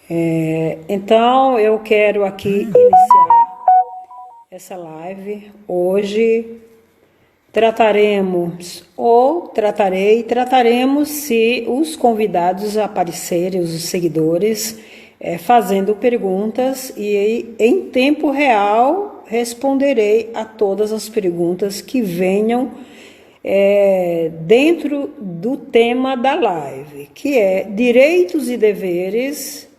Então, eu quero aqui iniciar essa live. Hoje trataremos se os convidados aparecerem, os seguidores, fazendo perguntas, e em tempo real responderei a todas as perguntas que venham dentro do tema da live, que é direitos e deveres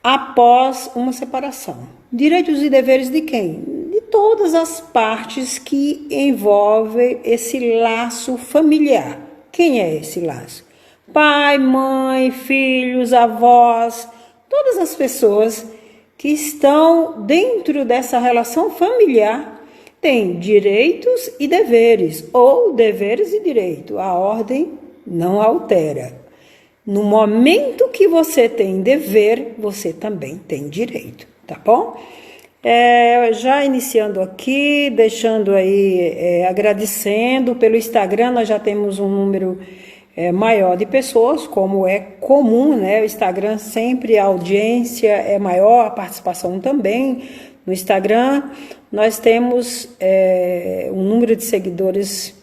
após uma separação. Direitos e deveres de quem? De todas as partes que envolvem esse laço familiar. Quem é esse laço? Pai, mãe, filhos, avós, todas as pessoas que estão dentro dessa relação familiar têm direitos e deveres, ou deveres e direito. A ordem não altera. No momento que você tem dever, você também tem direito, tá bom? Já iniciando aqui, deixando aí, agradecendo pelo Instagram, nós já temos um número maior de pessoas, como é comum, né? O Instagram sempre a audiência é maior, a participação também. No Instagram, nós temos um número de seguidores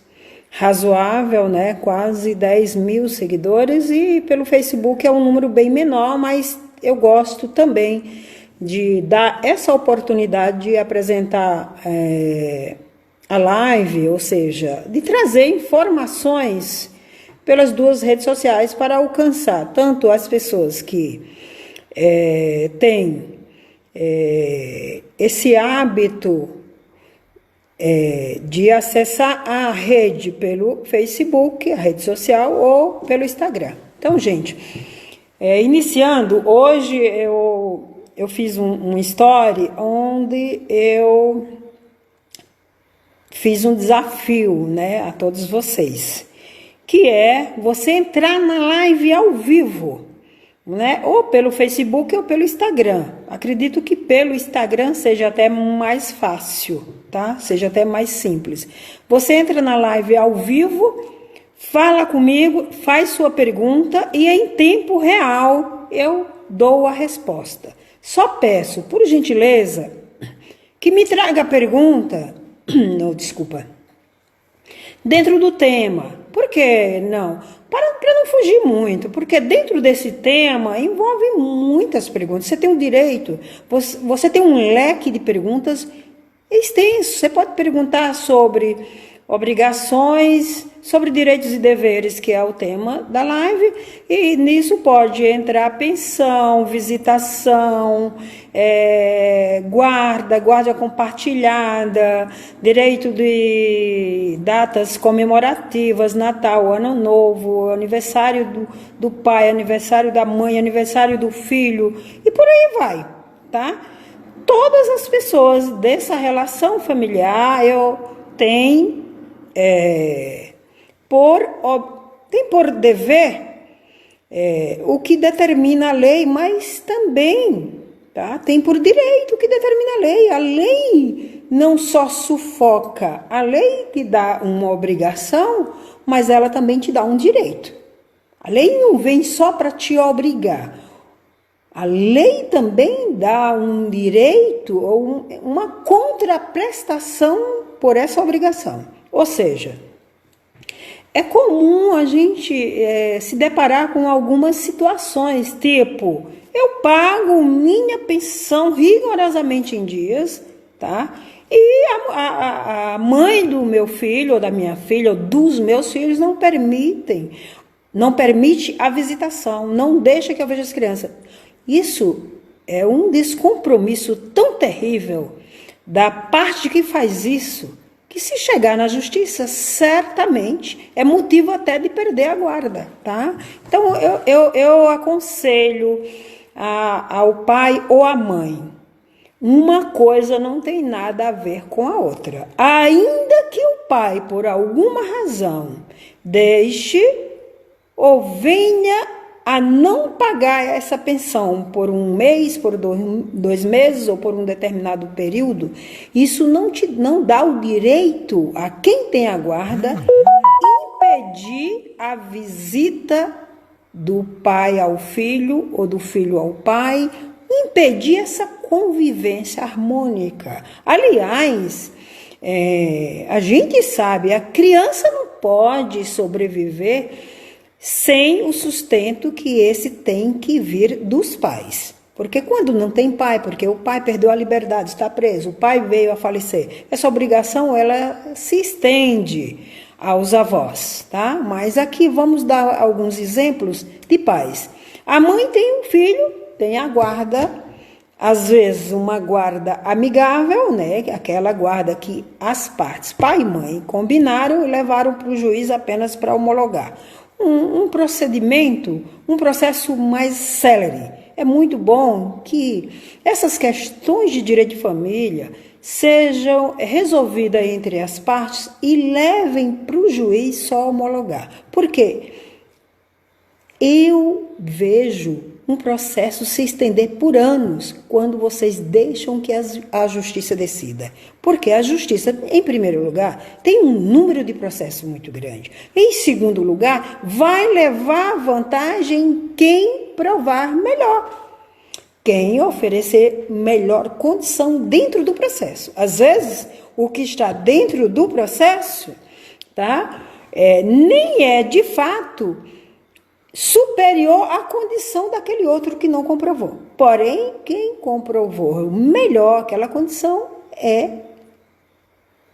razoável, né? Quase 10 mil seguidores, e pelo Facebook é um número bem menor, mas eu gosto também de dar essa oportunidade de apresentar a live, ou seja, de trazer informações pelas duas redes sociais para alcançar tanto as pessoas que têm esse hábito de acessar a rede pelo Facebook, a rede social, ou pelo Instagram. Então, gente, iniciando, hoje eu fiz um story onde eu fiz um desafio, né, a todos vocês, que é você entrar na live ao vivo, né, ou pelo Facebook ou pelo Instagram. Acredito que pelo Instagram seja até mais fácil, tá? Seja até mais simples. Você entra na live ao vivo, fala comigo, faz sua pergunta e em tempo real eu dou a resposta. Só peço, por gentileza, que me traga a pergunta, dentro do tema. Por que não? Para não fugir muito, porque dentro desse tema envolve muitas perguntas. Você tem um direito, você tem um leque de perguntas extenso. Você pode perguntar sobre obrigações, sobre direitos e deveres, que é o tema da live, e nisso pode entrar pensão, visitação, guarda compartilhada, direito de datas comemorativas, Natal, Ano Novo, aniversário do pai, aniversário da mãe, aniversário do filho, e por aí vai, tá? Todas as pessoas dessa relação familiar têm por dever o que determina a lei, mas também tem por direito o que determina a lei. A lei não só sufoca, a lei te dá uma obrigação, mas ela também te dá um direito. A lei não vem só para te obrigar. A lei também dá um direito ou uma contraprestação por essa obrigação. Ou seja, é comum a gente se deparar com algumas situações, tipo, eu pago minha pensão rigorosamente em dias, tá? E a mãe do meu filho, ou da minha filha, ou dos meus filhos não permite a visitação, não deixa que eu veja as crianças. Isso é um descompromisso tão terrível da parte que faz isso, que se chegar na justiça, certamente é motivo até de perder a guarda, tá? Então, eu aconselho ao pai ou à mãe, uma coisa não tem nada a ver com a outra. Ainda que o pai, por alguma razão, deixe ou venha a não pagar essa pensão por um mês, por 2 meses ou por um determinado período, isso não dá o direito a quem tem a guarda impedir a visita do pai ao filho ou do filho ao pai, impedir essa convivência harmônica. Aliás, a gente sabe, a criança não pode sobreviver sem o sustento que esse tem que vir dos pais. Porque quando não tem pai, porque o pai perdeu a liberdade, está preso, o pai veio a falecer, essa obrigação ela se estende aos avós, tá? Mas aqui vamos dar alguns exemplos de pais. A mãe tem um filho, tem a guarda, às vezes uma guarda amigável, né? Aquela guarda que as partes, pai e mãe, combinaram e levaram para o juiz apenas para homologar. Um procedimento, um processo mais célere. É muito bom que essas questões de direito de família sejam resolvidas entre as partes e levem para o juiz só homologar. Por quê? Eu vejo um processo se estender por anos quando vocês deixam que a justiça decida. Porque a justiça, em primeiro lugar, tem um número de processos muito grande. Em segundo lugar, vai levar vantagem em quem provar melhor. Quem oferecer melhor condição dentro do processo. Às vezes, o que está dentro do processo, tá? Nem é, de fato, superior à condição daquele outro que não comprovou. Porém, quem comprovou melhor aquela condição é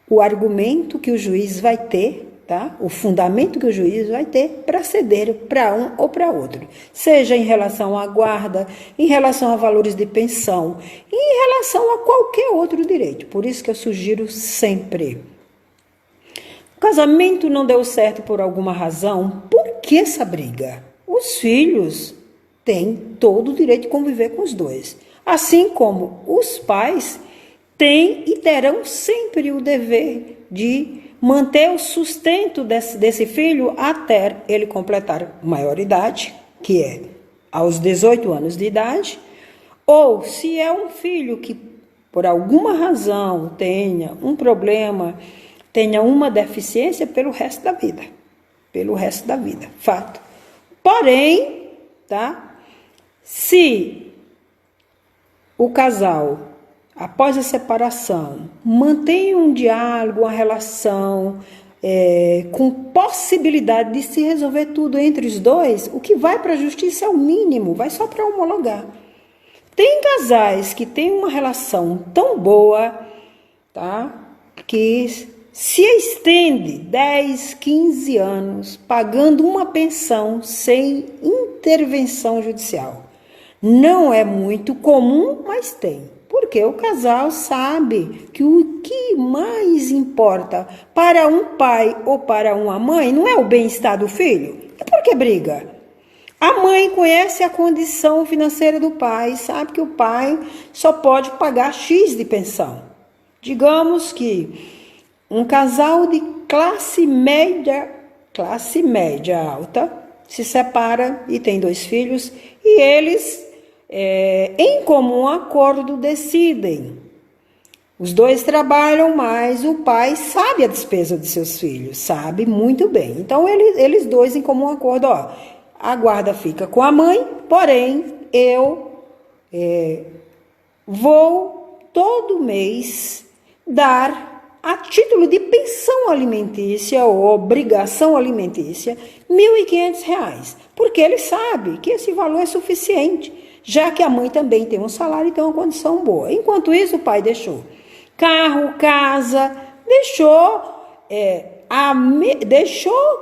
o argumento que o juiz vai ter, tá? O fundamento que o juiz vai ter para ceder para um ou para outro. Seja em relação à guarda, em relação a valores de pensão, em relação a qualquer outro direito. Por isso que eu sugiro sempre. O casamento não deu certo por alguma razão. Por que essa briga? Os filhos têm todo o direito de conviver com os dois. Assim como os pais têm e terão sempre o dever de manter o sustento desse filho até ele completar maioridade, que é aos 18 anos de idade, ou se é um filho que por alguma razão tenha um problema, tenha uma deficiência pelo resto da vida. Pelo resto da vida, fato. Porém, tá? Se o casal, após a separação, mantém um diálogo, uma relação com possibilidade de se resolver tudo entre os dois, o que vai para a justiça é o mínimo, vai só para homologar. Tem casais que têm uma relação tão boa, tá? Que se estende 10, 15 anos pagando uma pensão sem intervenção judicial. Não é muito comum, mas tem. Porque o casal sabe que o que mais importa para um pai ou para uma mãe não é o bem-estar do filho. E por que briga? A mãe conhece a condição financeira do pai, sabe que o pai só pode pagar X de pensão. Digamos que um casal de classe média alta se separa e tem 2 filhos e eles, em comum acordo, decidem. Os 2 trabalham, mas o pai sabe a despesa de seus filhos, sabe muito bem. Então, eles 2, em comum acordo, a guarda fica com a mãe, porém, eu vou todo mês dar a título de pensão alimentícia ou obrigação alimentícia, R$ 1.500, porque ele sabe que esse valor é suficiente, já que a mãe também tem um salário e tem uma condição boa. Enquanto isso, o pai deixou carro, casa, deixou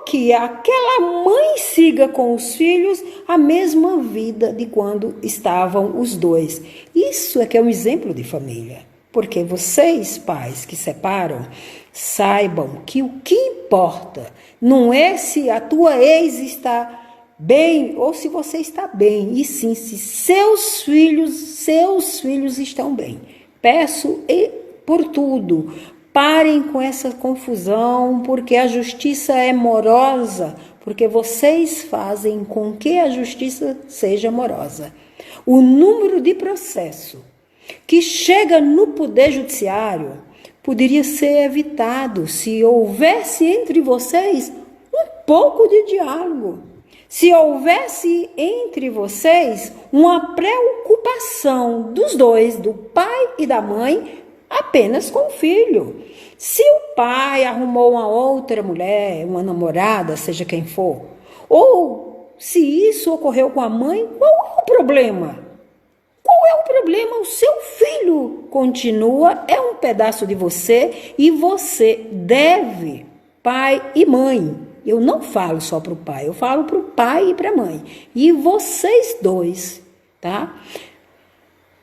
que aquela mãe siga com os filhos a mesma vida de quando estavam os 2. Isso é que é um exemplo de família. Porque vocês, pais que separam, saibam que o que importa não é se a tua ex está bem ou se você está bem, e sim se seus filhos estão bem. Peço por tudo, parem com essa confusão, porque a justiça é morosa, porque vocês fazem com que a justiça seja morosa. O número de processo que chega no Poder Judiciário poderia ser evitado se houvesse entre vocês um pouco de diálogo. se houvesse entre vocês uma preocupação dos dois, do pai e da mãe, apenas com o filho. Se o pai arrumou uma outra mulher, uma namorada, seja quem for, ou se isso ocorreu com a mãe, qual é o problema? Qual é o problema? O seu filho continua, é um pedaço de você e você deve, pai e mãe. Eu não falo só para o pai, eu falo para o pai e para a mãe. E vocês dois, tá?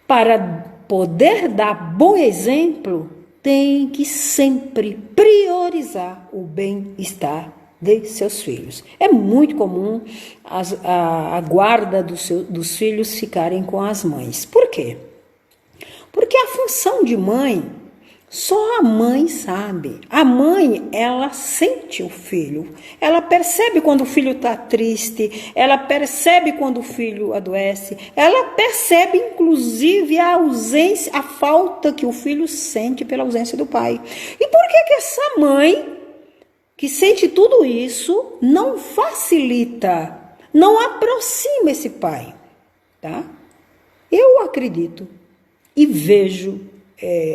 Para poder dar bom exemplo, tem que sempre priorizar o bem-estar de seus filhos. É muito comum a guarda dos filhos ficarem com as mães. Por quê? Porque a função de mãe, só a mãe sabe. A mãe, ela sente o filho. Ela percebe quando o filho está triste. Ela percebe quando o filho adoece. Ela percebe, inclusive, a ausência, a falta que o filho sente pela ausência do pai. E por que essa mãe, que sente tudo isso, não facilita, não aproxima esse pai? Tá? Eu acredito e vejo,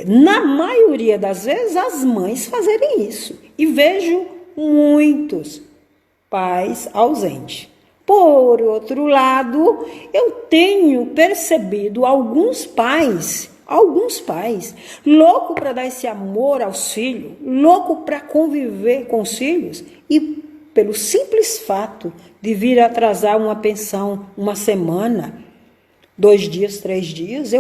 na maioria das vezes, as mães fazerem isso. E vejo muitos pais ausentes. Por outro lado, eu tenho percebido alguns pais louco para dar esse amor aos filhos, louco para conviver com os filhos, e pelo simples fato de vir atrasar uma pensão uma semana, 2 dias, 3 dias,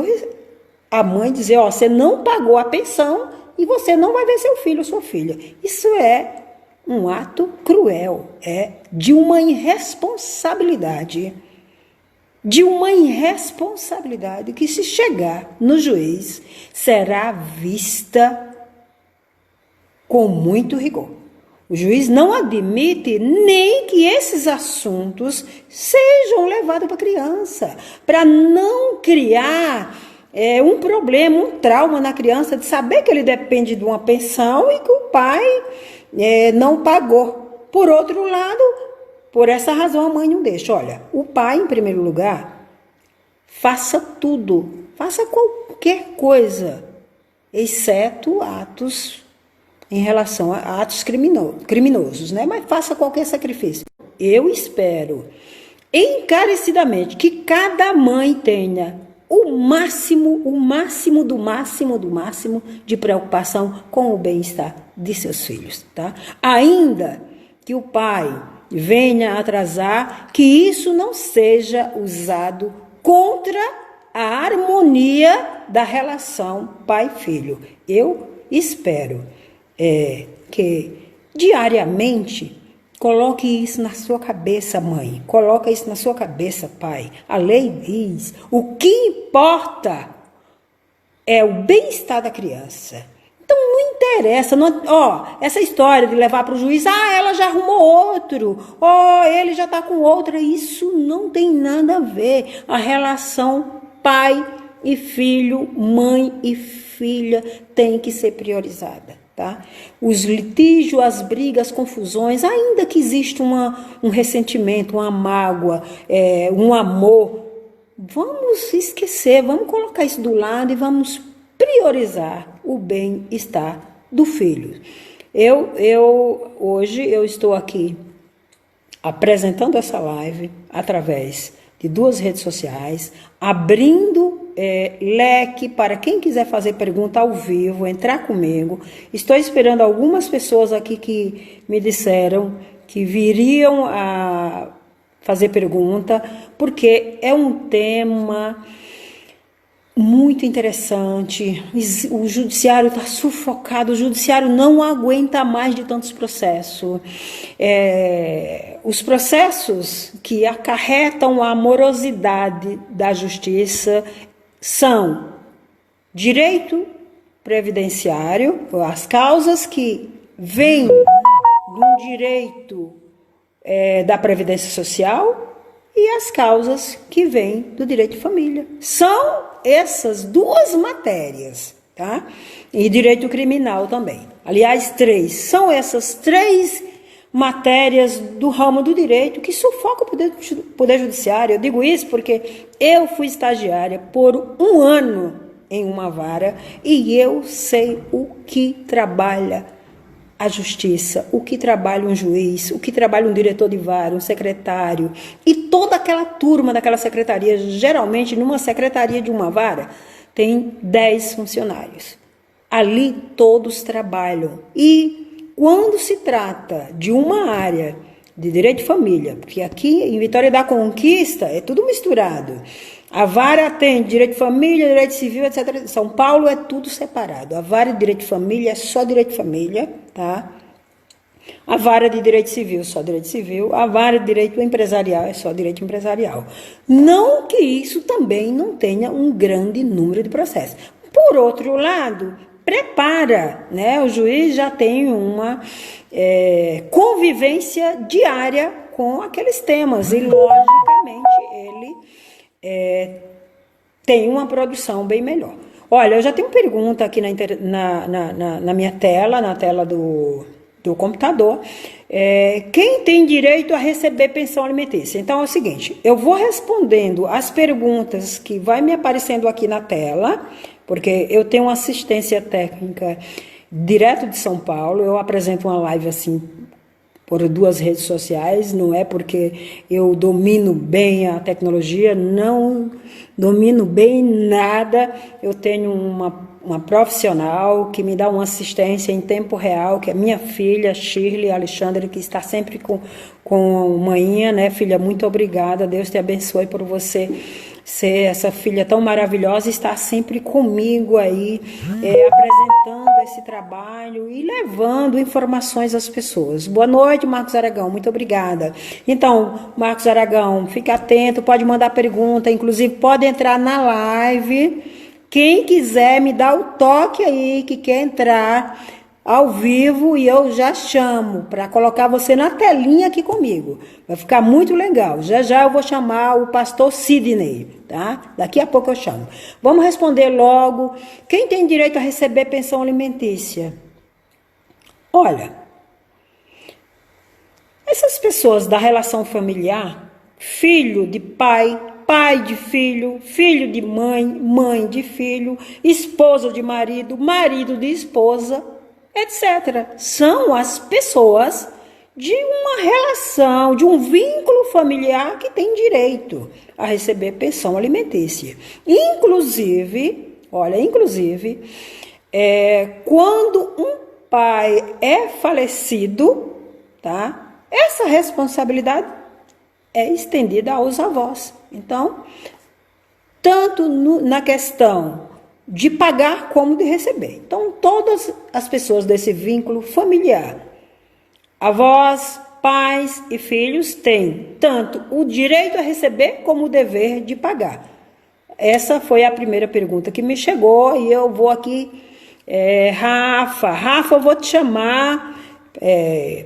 a mãe dizer, ó, você não pagou a pensão e você não vai ver seu filho ou sua filha. Isso é um ato cruel, é de uma irresponsabilidade. Que, se chegar no juiz, será vista com muito rigor. O juiz não admite nem que esses assuntos sejam levados para a criança, para não criar um problema, um trauma na criança, de saber que ele depende de uma pensão e que o pai não pagou. Por outro lado, por essa razão a mãe não deixa. Olha, o pai, em primeiro lugar, faça tudo, faça qualquer coisa, exceto atos em relação a atos criminosos, né? Mas faça qualquer sacrifício. Eu espero encarecidamente que cada mãe tenha o máximo de preocupação com o bem-estar de seus filhos, tá? Ainda que o pai venha atrasar, que isso não seja usado contra a harmonia da relação pai-filho. Eu espero que diariamente coloque isso na sua cabeça, mãe. Coloca isso na sua cabeça, pai. A lei diz, o que importa é o bem-estar da criança. Então não interessa, essa história de levar para o juiz, ela já arrumou outro, ele já está com outra, isso não tem nada a ver. A relação pai e filho, mãe e filha tem que ser priorizada. Tá? Os litígios, as brigas, as confusões, ainda que exista um ressentimento, uma mágoa, um amor, vamos esquecer, vamos colocar isso do lado e vamos priorizar o bem-estar do filho. Hoje eu estou aqui apresentando essa live através de 2 redes sociais, abrindo leque para quem quiser fazer pergunta ao vivo, entrar comigo. Estou esperando algumas pessoas aqui que me disseram que viriam a fazer pergunta, porque é um tema muito interessante. O judiciário está sufocado, o judiciário não aguenta mais de tantos processos. Os processos que acarretam a morosidade da justiça são direito previdenciário, as causas que vêm do direito da Previdência Social, e as causas que vêm do direito de família. São essas 2 matérias, tá? E direito criminal também. Aliás, 3. São essas 3 matérias do ramo do direito que sufocam o poder judiciário. Eu digo isso porque eu fui estagiária por 1 ano em uma vara e eu sei o que trabalha a justiça, o que trabalha um juiz, o que trabalha um diretor de vara, um secretário e toda aquela turma daquela secretaria. Geralmente, numa secretaria de uma vara, tem 10 funcionários. Ali todos trabalham. E quando se trata de uma área de direito de família, porque aqui em Vitória da Conquista é tudo misturado. A vara tem direito de família, direito civil, etc. São Paulo é tudo separado. A vara de direito de família é só direito de família, tá? A vara de direito civil, só direito civil. A vara de direito empresarial é só direito empresarial. Não que isso também não tenha um grande número de processos. Por outro lado, prepara, né? O juiz já tem uma convivência diária com aqueles temas e, logicamente, ele tem uma produção bem melhor. Olha, eu já tenho pergunta aqui na minha tela, na tela do computador. Quem tem direito a receber pensão alimentícia? Então é o seguinte, eu vou respondendo as perguntas que vai me aparecendo aqui na tela, porque eu tenho uma assistência técnica direto de São Paulo, eu apresento uma live assim por 2 redes sociais, não é porque eu domino bem a tecnologia, não domino bem nada, eu tenho uma profissional que me dá uma assistência em tempo real, que é minha filha, Shirley Alexandre, que está sempre com manhinha, né, filha, muito obrigada, Deus te abençoe por você ser essa filha tão maravilhosa e estar sempre comigo aí, apresentando esse trabalho e levando informações às pessoas. Boa noite, Marcos Aragão, muito obrigada. Então, Marcos Aragão, fique atento, pode mandar pergunta, inclusive pode entrar na live. Quem quiser me dá o toque aí, que quer entrar ao vivo e eu já chamo para colocar você na telinha aqui comigo. Vai ficar muito legal. Já já eu vou chamar o pastor Sidney, tá? Daqui a pouco eu chamo. Vamos responder logo. Quem tem direito a receber pensão alimentícia? Olha, essas pessoas da relação familiar, filho de pai, pai de filho, filho de mãe, mãe de filho, esposa de marido, marido de esposa, etc. São as pessoas de uma relação, de um vínculo familiar que tem direito a receber pensão alimentícia. Inclusive, quando um pai é falecido, tá? Essa responsabilidade é estendida aos avós. Então, tanto na questão de pagar como de receber. Então, todas as pessoas desse vínculo familiar, avós, pais e filhos, têm tanto o direito a receber como o dever de pagar. Essa foi a primeira pergunta que me chegou e eu vou aqui, Rafa, eu vou te chamar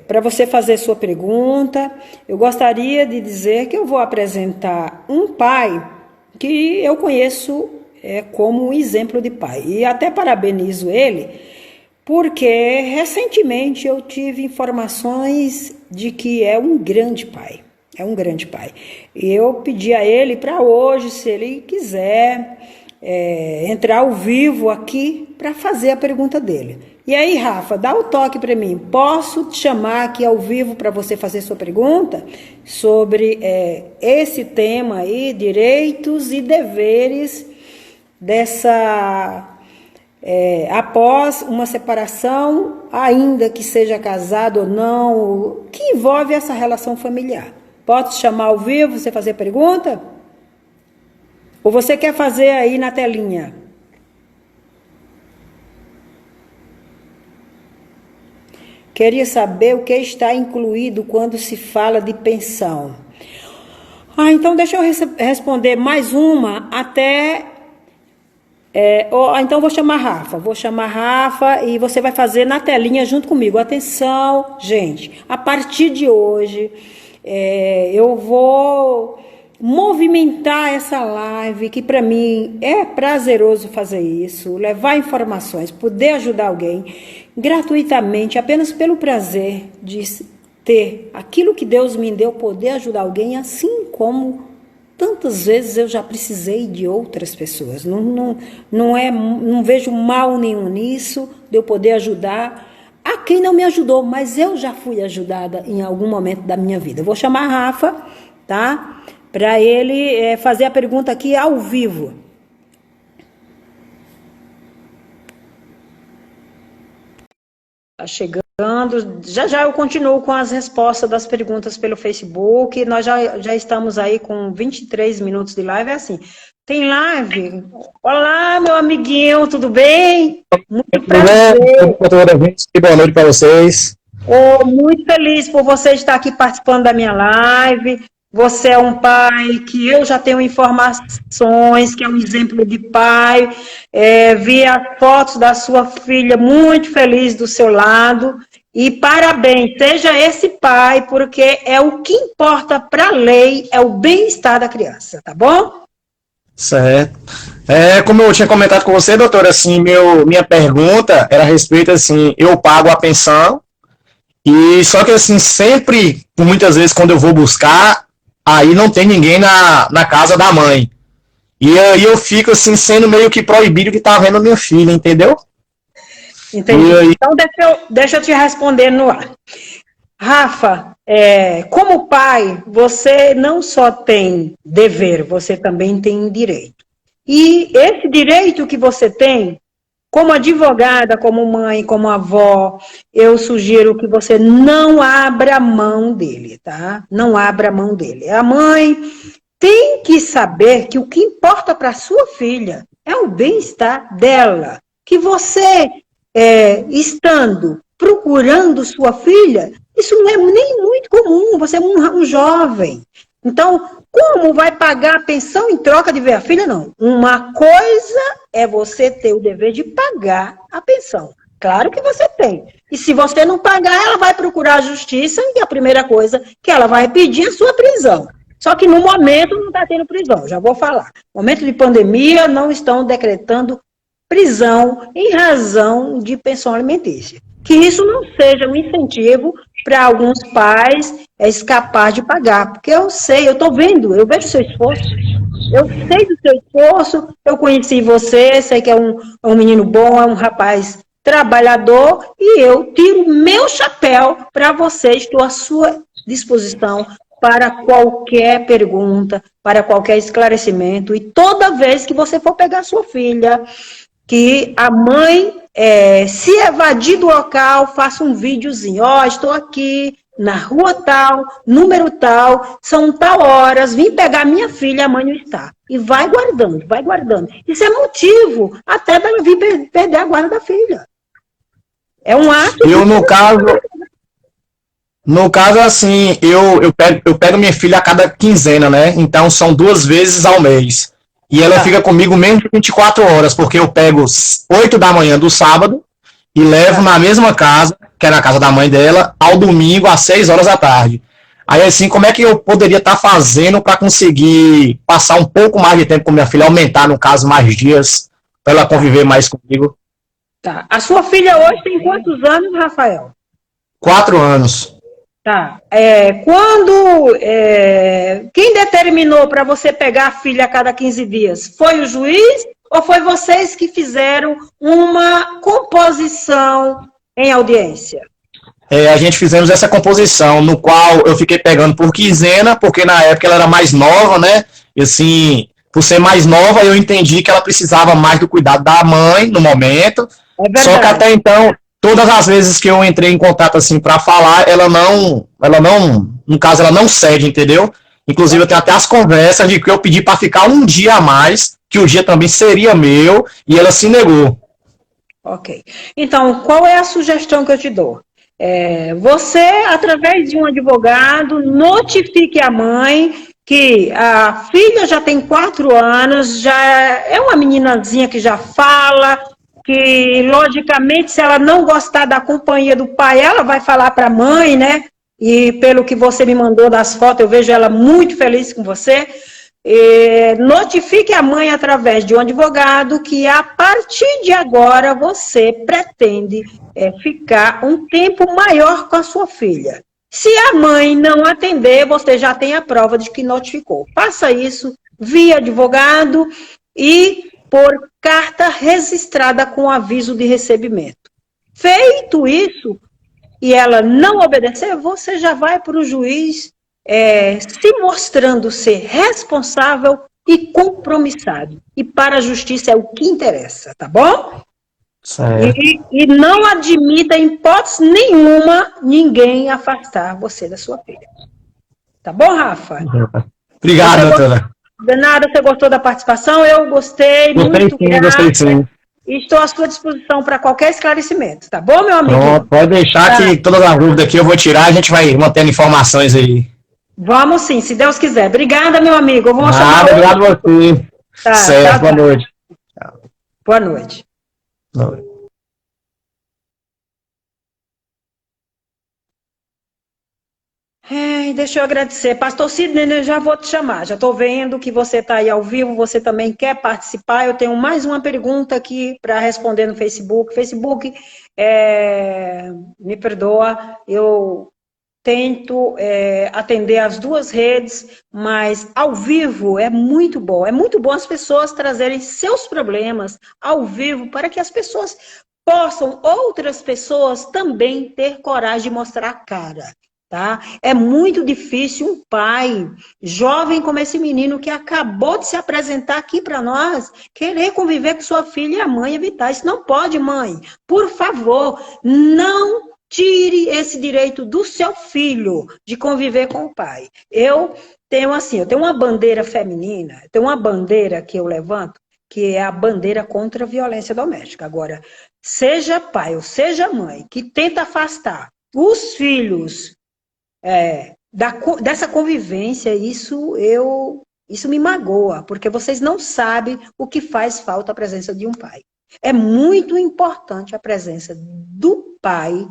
para você fazer sua pergunta. Eu gostaria de dizer que eu vou apresentar um pai que eu conheço como um exemplo de pai. E até parabenizo ele, porque recentemente eu tive informações de que é um grande pai. É um grande pai. E eu pedi a ele para hoje, se ele quiser, entrar ao vivo aqui para fazer a pergunta dele. E aí, Rafa, dá o toque para mim. Posso te chamar aqui ao vivo para você fazer sua pergunta sobre esse tema aí, direitos e deveres após uma separação, ainda que seja casado ou não, que envolve essa relação familiar. Posso te chamar ao vivo, você fazer pergunta? Ou você quer fazer aí na telinha? Queria saber o que está incluído quando se fala de pensão. Então deixa eu responder mais uma até... então vou chamar Rafa e você vai fazer na telinha junto comigo. Atenção, gente, a partir de hoje eu vou movimentar essa live, que para mim é prazeroso fazer isso, levar informações, poder ajudar alguém gratuitamente, apenas pelo prazer de ter aquilo que Deus me deu, poder ajudar alguém, assim como tantas vezes eu já precisei de outras pessoas. Não vejo mal nenhum nisso, de eu poder ajudar a quem não me ajudou, mas eu já fui ajudada em algum momento da minha vida. Eu vou chamar Rafa, tá? Para ele fazer a pergunta aqui ao vivo. Tá chegando. Já eu continuo com as respostas das perguntas pelo Facebook. Nós já estamos aí com 23 minutos de live. É assim, tem live? Olá, meu amiguinho, tudo bem? Muito prazer. Boa noite para vocês. Muito feliz por você estar aqui participando da minha live. Você é um pai que eu já tenho informações, que é um exemplo de pai. Vi as fotos da sua filha, muito feliz do seu lado. E parabéns, seja esse pai, porque é o que importa para a lei, é o bem-estar da criança, tá bom? Certo. Como eu tinha comentado com você, doutora, assim, minha pergunta era a respeito, assim, eu pago a pensão, e só que, assim, sempre, muitas vezes, quando eu vou buscar, aí não tem ninguém na casa da mãe. E aí eu fico, assim, sendo meio que proibido de estar vendo minha filha, entendeu? Entendi. Então, deixa eu te responder no ar. Rafa, como pai, você não só tem dever, você também tem direito. E esse direito que você tem, como advogada, como mãe, como avó, eu sugiro que você não abra mão dele, tá? Não abra mão dele. A mãe tem que saber que o que importa para sua filha é o bem-estar dela. Que você, estando procurando sua filha, isso não é nem muito comum, você é um jovem. Então, como vai pagar a pensão em troca de ver a filha? Não. Uma coisa é você ter o dever de pagar a pensão. Claro que você tem. E se você não pagar, ela vai procurar a justiça e a primeira coisa que ela vai pedir é a sua prisão. Só que no momento não está tendo prisão, já vou falar. No momento de pandemia, não estão decretando prisão em razão de pensão alimentícia. Que isso não seja um incentivo para alguns pais escapar de pagar. Porque eu sei, eu estou vendo, eu vejo o seu esforço. Eu sei do seu esforço, eu conheci você, sei que é um menino bom, é um rapaz trabalhador, e eu tiro meu chapéu para você, estou à sua disposição para qualquer pergunta, para qualquer esclarecimento, e toda vez que você for pegar sua filha, que a mãe, se evadir do local, faça um videozinho, estou aqui na rua tal, número tal, são tal horas, vim pegar minha filha, a mãe não está. E vai guardando, vai guardando. Isso é motivo até dela vir perder a guarda da filha. É um ato... No caso, assim, eu pego minha filha a cada quinzena, né? Então são 2 vezes ao mês. E ela fica comigo menos de 24 horas, porque eu pego 8 da manhã do sábado e levo na mesma casa, que é na casa da mãe dela, ao domingo às 6 horas da tarde. Aí, assim, como é que eu poderia estar fazendo para conseguir passar um pouco mais de tempo com minha filha, aumentar, no caso, mais dias, para ela conviver mais comigo? Tá. A sua filha hoje tem quantos anos, Rafael? 4 anos. Tá. Quem determinou para você pegar a filha a cada 15 dias? Foi o juiz ou foi vocês que fizeram uma composição em audiência? A gente fizemos essa composição, no qual eu fiquei pegando por quinzena, porque na época ela era mais nova, né? E assim, por ser mais nova, eu entendi que ela precisava mais do cuidado da mãe no momento. Só que até então, todas as vezes que eu entrei em contato assim para falar, ela não, no caso, ela não cede, entendeu? Inclusive eu tenho até as conversas de que eu pedi para ficar um dia a mais, que o dia também seria meu, e ela se negou. Ok. Então, qual é a sugestão que eu te dou? Você, através de um advogado, notifique a mãe que a filha já tem 4 anos, já é uma meninazinha que já fala, que, logicamente, se ela não gostar da companhia do pai, ela vai falar para a mãe, né? E pelo que você me mandou das fotos, eu vejo ela muito feliz com você. Notifique a mãe através de um advogado que a partir de agora você pretende ficar um tempo maior com a sua filha. Se a mãe não atender, você já tem a prova de que notificou. Faça isso via advogado e por carta registrada com aviso de recebimento. Feito isso, e ela não obedecer, você já vai para o juiz se mostrando ser responsável e compromissado. E para a justiça é o que interessa, tá bom? E não admita, em hipótese nenhuma, ninguém afastar você da sua filha. Tá bom, Rafa? Obrigado, doutora. De nada, você gostou da participação? Eu gostei, muito gostei sim. E estou à sua disposição para qualquer esclarecimento, tá bom, meu amigo? Pronto, pode deixar que todas as dúvidas aqui eu vou tirar, a gente vai mantendo informações aí. Vamos sim, se Deus quiser. Obrigada, meu amigo. Eu vou chamar obrigado a você. Tá, certo, boa noite. Boa noite. Boa noite. Deixa eu agradecer. Pastor Sidney, eu já vou te chamar. Já estou vendo que você está aí ao vivo, você também quer participar. Eu tenho mais uma pergunta aqui para responder no Facebook. Facebook, me perdoa, eu tento atender as duas redes, mas ao vivo é muito bom. É muito bom as pessoas trazerem seus problemas ao vivo para que as pessoas possam, outras pessoas, também ter coragem de mostrar a cara. Tá? É muito difícil um pai, jovem como esse menino que acabou de se apresentar aqui para nós, querer conviver com sua filha e a mãe evitar. Isso não pode, mãe. Por favor, não tire esse direito do seu filho de conviver com o pai. Eu tenho uma bandeira feminina, tenho uma bandeira que eu levanto, que é a bandeira contra a violência doméstica. Agora, seja pai ou seja mãe que tenta afastar os filhos dessa convivência, isso me magoa, porque vocês não sabem o que faz falta a presença de um pai. É muito importante a presença do pai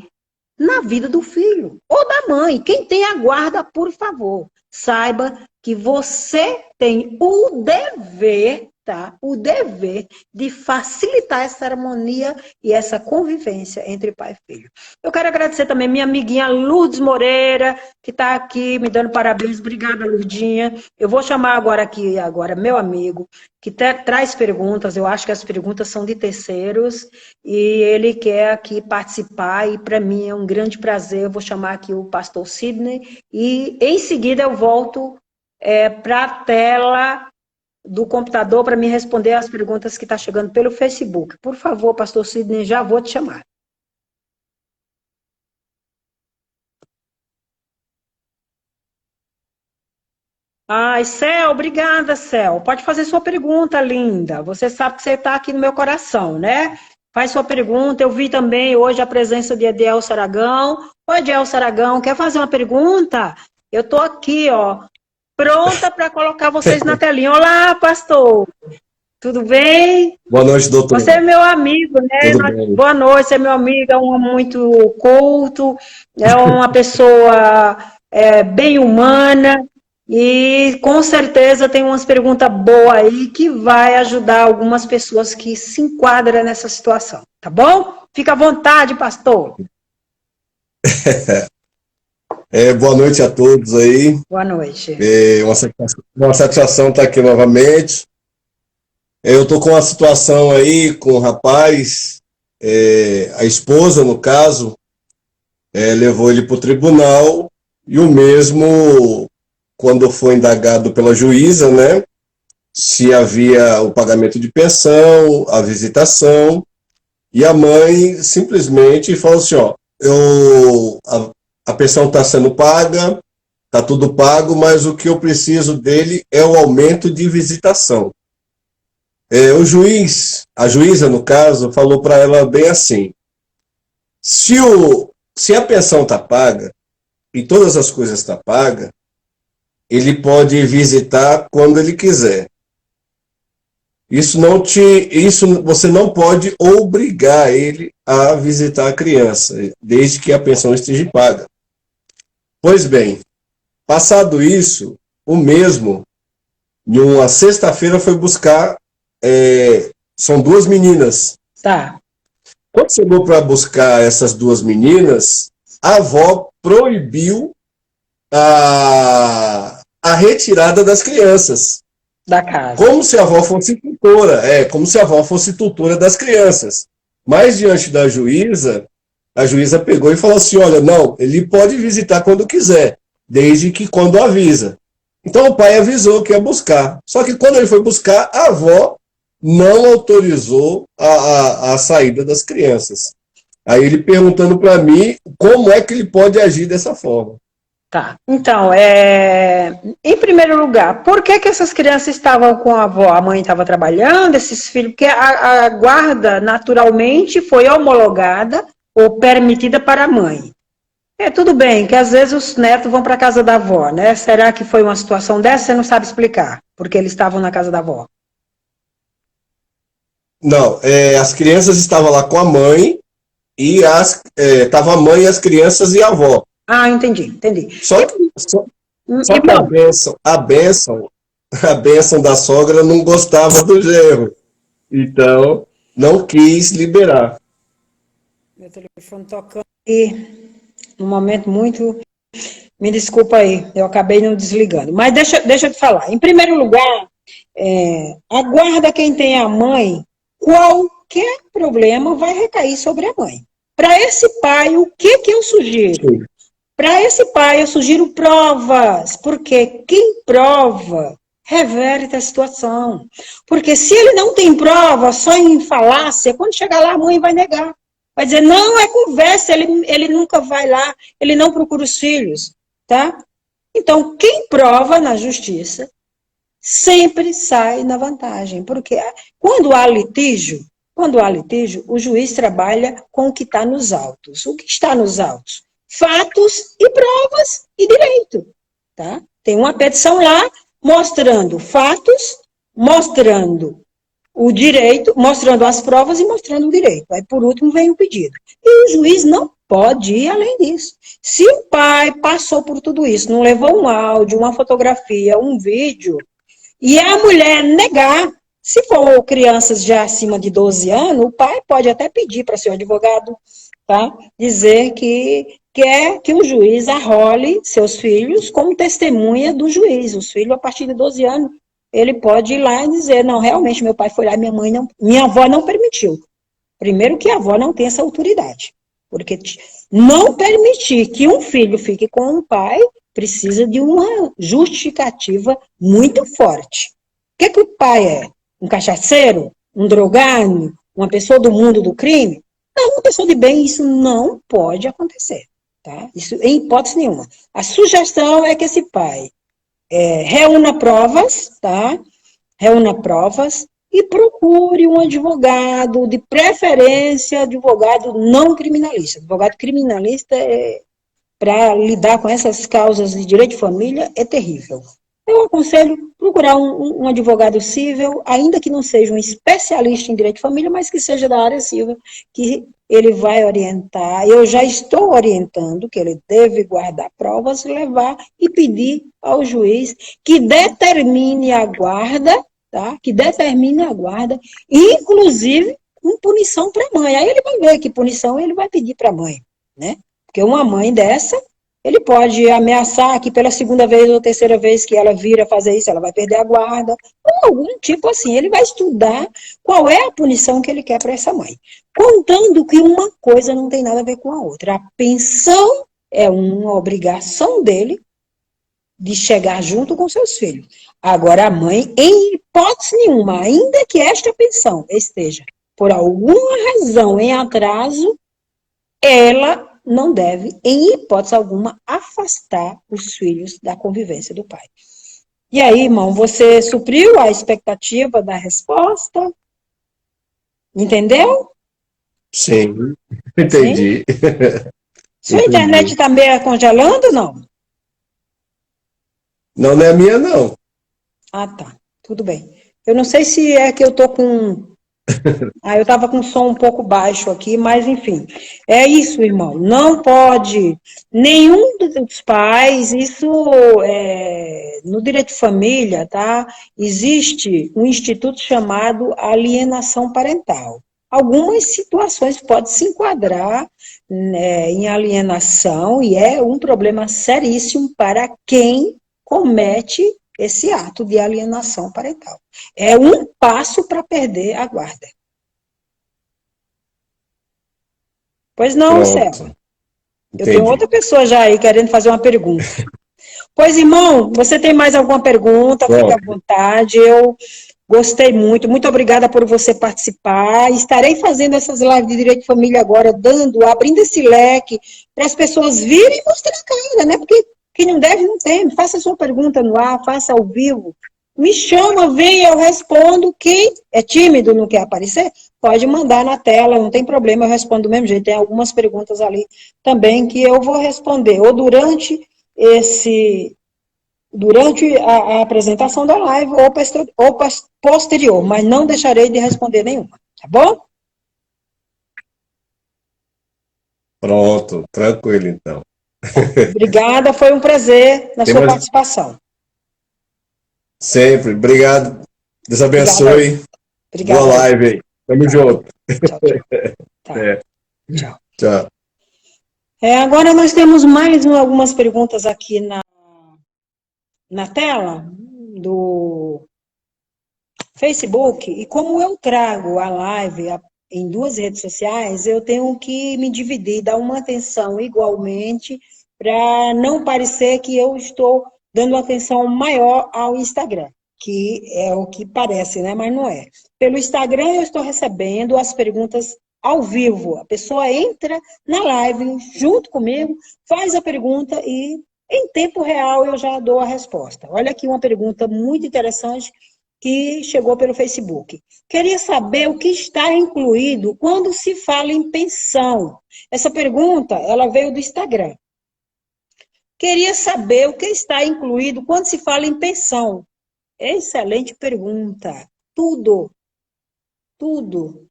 na vida do filho, ou da mãe. Quem tem a guarda, por favor, saiba que você tem o dever, tá? O dever de facilitar essa harmonia e essa convivência entre pai e filho. Eu quero agradecer também minha amiguinha Lourdes Moreira, que está aqui me dando parabéns. Obrigada, Lourdinha. Eu vou chamar agora meu amigo, que traz perguntas. Eu acho que as perguntas são de terceiros e ele quer aqui participar e para mim é um grande prazer. Eu vou chamar aqui o pastor Sidney e em seguida eu volto para a tela do computador para me responder as perguntas que estão chegando pelo Facebook. Por favor, pastor Sidney, já vou te chamar. Ai, Cel, obrigada, Cel. Pode fazer sua pergunta, linda. Você sabe que você está aqui no meu coração, né? Faz sua pergunta. Eu vi também hoje a presença de Edielso Aragão. Oi, Edielso Aragão, quer fazer uma pergunta? Eu estou aqui, ó, pronta para colocar vocês na telinha. Olá, pastor. Tudo bem? Boa noite, doutor. Você é meu amigo, né? Boa noite, você é meu amigo, é um homem muito culto, é uma pessoa bem humana e com certeza tem umas perguntas boas aí que vai ajudar algumas pessoas que se enquadram nessa situação, tá bom? Fica à vontade, pastor. Boa noite a todos aí. Boa noite. Uma satisfação estar aqui novamente. Eu estou com uma situação aí com o rapaz, a esposa, no caso, levou ele para o tribunal e o mesmo, quando foi indagado pela juíza, né, se havia o pagamento de pensão, a visitação, e a mãe simplesmente falou assim, ó, a pensão está sendo paga, está tudo pago, mas o que eu preciso dele é o aumento de visitação. O juiz, a juíza no caso, falou para ela bem assim, se a pensão está paga e todas as coisas estão pagas, ele pode visitar quando ele quiser. Isso você não pode obrigar ele a visitar a criança, desde que a pensão esteja paga. Pois bem, passado isso, o mesmo, em uma sexta-feira, foi buscar, são duas meninas. Tá. Quando chegou para buscar essas duas meninas, a avó proibiu a retirada das crianças. Da casa. Como se a avó fosse tutora, como se a avó fosse tutora das crianças. Mas diante da juíza, a juíza pegou e falou assim, olha, não, ele pode visitar quando quiser, desde que quando avisa. Então o pai avisou que ia buscar. Só que quando ele foi buscar, a avó não autorizou a saída das crianças. Aí ele perguntando para mim como é que ele pode agir dessa forma. Tá. Então, em primeiro lugar, por que essas crianças estavam com a avó? A mãe estava trabalhando, esses filhos, porque a guarda naturalmente foi homologada ou permitida para a mãe. Tudo bem, que às vezes os netos vão para a casa da avó, né? Será que foi uma situação dessa? Você não sabe explicar, porque eles estavam na casa da avó. Não, as crianças estavam lá com a mãe, e tava a mãe, as crianças e a avó. Ah, entendi. Só que a bênção da sogra não gostava do genro. Então, não quis liberar. Meu telefone tocando aqui, num momento muito... Me desculpa aí, eu acabei não desligando. Mas deixa eu te falar. Em primeiro lugar, a guarda quem tem a mãe, qualquer problema vai recair sobre a mãe. Para esse pai, o que eu sugiro? Para esse pai, eu sugiro provas, porque quem prova reverte a situação. Porque se ele não tem prova, só em falácia, quando chegar lá, a mãe vai negar. Vai dizer, não, é conversa, ele nunca vai lá, ele não procura os filhos, tá? Então, quem prova na justiça sempre sai na vantagem, porque quando há litígio, o juiz trabalha com o que está nos autos. O que está nos autos? Fatos e provas e direito, tá? Tem uma petição lá mostrando fatos, mostrando o direito, mostrando as provas e mostrando o direito. Aí, por último, vem o pedido. E o juiz não pode ir além disso. Se o pai passou por tudo isso, não levou um áudio, uma fotografia, um vídeo, e a mulher negar, se for crianças já acima de 12 anos, o pai pode até pedir para seu advogado, tá? Dizer que quer que o juiz arrole seus filhos como testemunha do juiz. Os filhos, a partir de 12 anos, ele pode ir lá e dizer, não, realmente meu pai foi lá e minha avó não permitiu. Primeiro que a avó não tem essa autoridade, porque não permitir que um filho fique com um pai precisa de uma justificativa muito forte. O que o pai é? Um cachaceiro? Um drogado? Uma pessoa do mundo do crime? Não, uma pessoa de bem, isso não pode acontecer, tá? Isso em hipótese nenhuma. A sugestão é que esse pai reúna provas, tá? Reúna provas e procure um advogado, de preferência, advogado não criminalista. Advogado criminalista, para lidar com essas causas de direito de família, é terrível. Eu aconselho procurar um advogado civil, ainda que não seja um especialista em direito de família, mas que seja da área civil, que ele vai orientar. Eu já estou orientando que ele deve guardar provas, levar e pedir ao juiz que determine a guarda, tá? Que determine a guarda, inclusive com punição para a mãe. Aí ele vai ver que punição ele vai pedir para a mãe, né? Porque uma mãe dessa, ele pode ameaçar que pela segunda vez ou terceira vez que ela vir a fazer isso, ela vai perder a guarda, ou algum tipo assim. Ele vai estudar qual é a punição que ele quer para essa mãe. Contando que uma coisa não tem nada a ver com a outra. A pensão é uma obrigação dele de chegar junto com seus filhos. Agora, a mãe, em hipótese nenhuma, ainda que esta pensão esteja por alguma razão em atraso, ela não deve, em hipótese alguma, afastar os filhos da convivência do pai. E aí, irmão, você supriu a expectativa da resposta? Entendeu? Sim, entendi. Sua internet está meio congelando ou não? Não, não é a minha, não. Ah, tá. Tudo bem. Eu não sei se é que eu tô com... eu estava com o som um pouco baixo aqui, mas enfim. É isso, irmão. Não pode nenhum dos pais, isso no direito de família, tá? Existe um instituto chamado alienação parental. algumas situações podem se enquadrar, né, em alienação, e é um problema seríssimo para quem comete esse ato de alienação parental. É um passo para perder a guarda. Pois não, Céu. Pronto, Eu tenho entendi. outra pessoa já aí querendo fazer uma pergunta. Pois, irmão, você tem mais alguma pergunta? Fique à Pronto, vontade. Eu gostei muito. Muito obrigada por você participar. Estarei fazendo essas lives de Direito de Família agora, abrindo esse leque para as pessoas virem e mostrar a cara, né? Porque quem não deve, não teme. Faça a sua pergunta no ar, faça ao vivo. Me chama, vem, eu respondo. Quem é tímido, não quer aparecer, pode mandar na tela, não tem problema, eu respondo do mesmo jeito. Tem algumas perguntas ali também que eu vou responder, ou durante a apresentação da live ou posterior, mas não deixarei de responder nenhuma, tá bom? pronto, tranquilo então. Obrigada, foi um prazer na Tem sua mais participação. sempre. Obrigado. Deus Obrigada aí. abençoe. Boa Obrigada aí. live aí. Tamo Tá, junto. tchau, tchau. Tá, É, tchau. tchau. Agora nós temos mais algumas perguntas aqui na tela do Facebook, e como eu trago a live em duas redes sociais, eu tenho que me dividir, dar uma atenção igualmente, para não parecer que eu estou dando atenção maior ao Instagram, que é o que parece, né? Mas não é. Pelo Instagram eu estou recebendo as perguntas ao vivo. A pessoa entra na live junto comigo, faz a pergunta e em tempo real eu já dou a resposta. Olha aqui uma pergunta muito interessante que chegou pelo Facebook. Queria saber o que está incluído quando se fala em pensão. Essa pergunta, ela veio do Instagram. Queria saber o que está incluído quando se fala em pensão. Excelente pergunta. Tudo, tudo.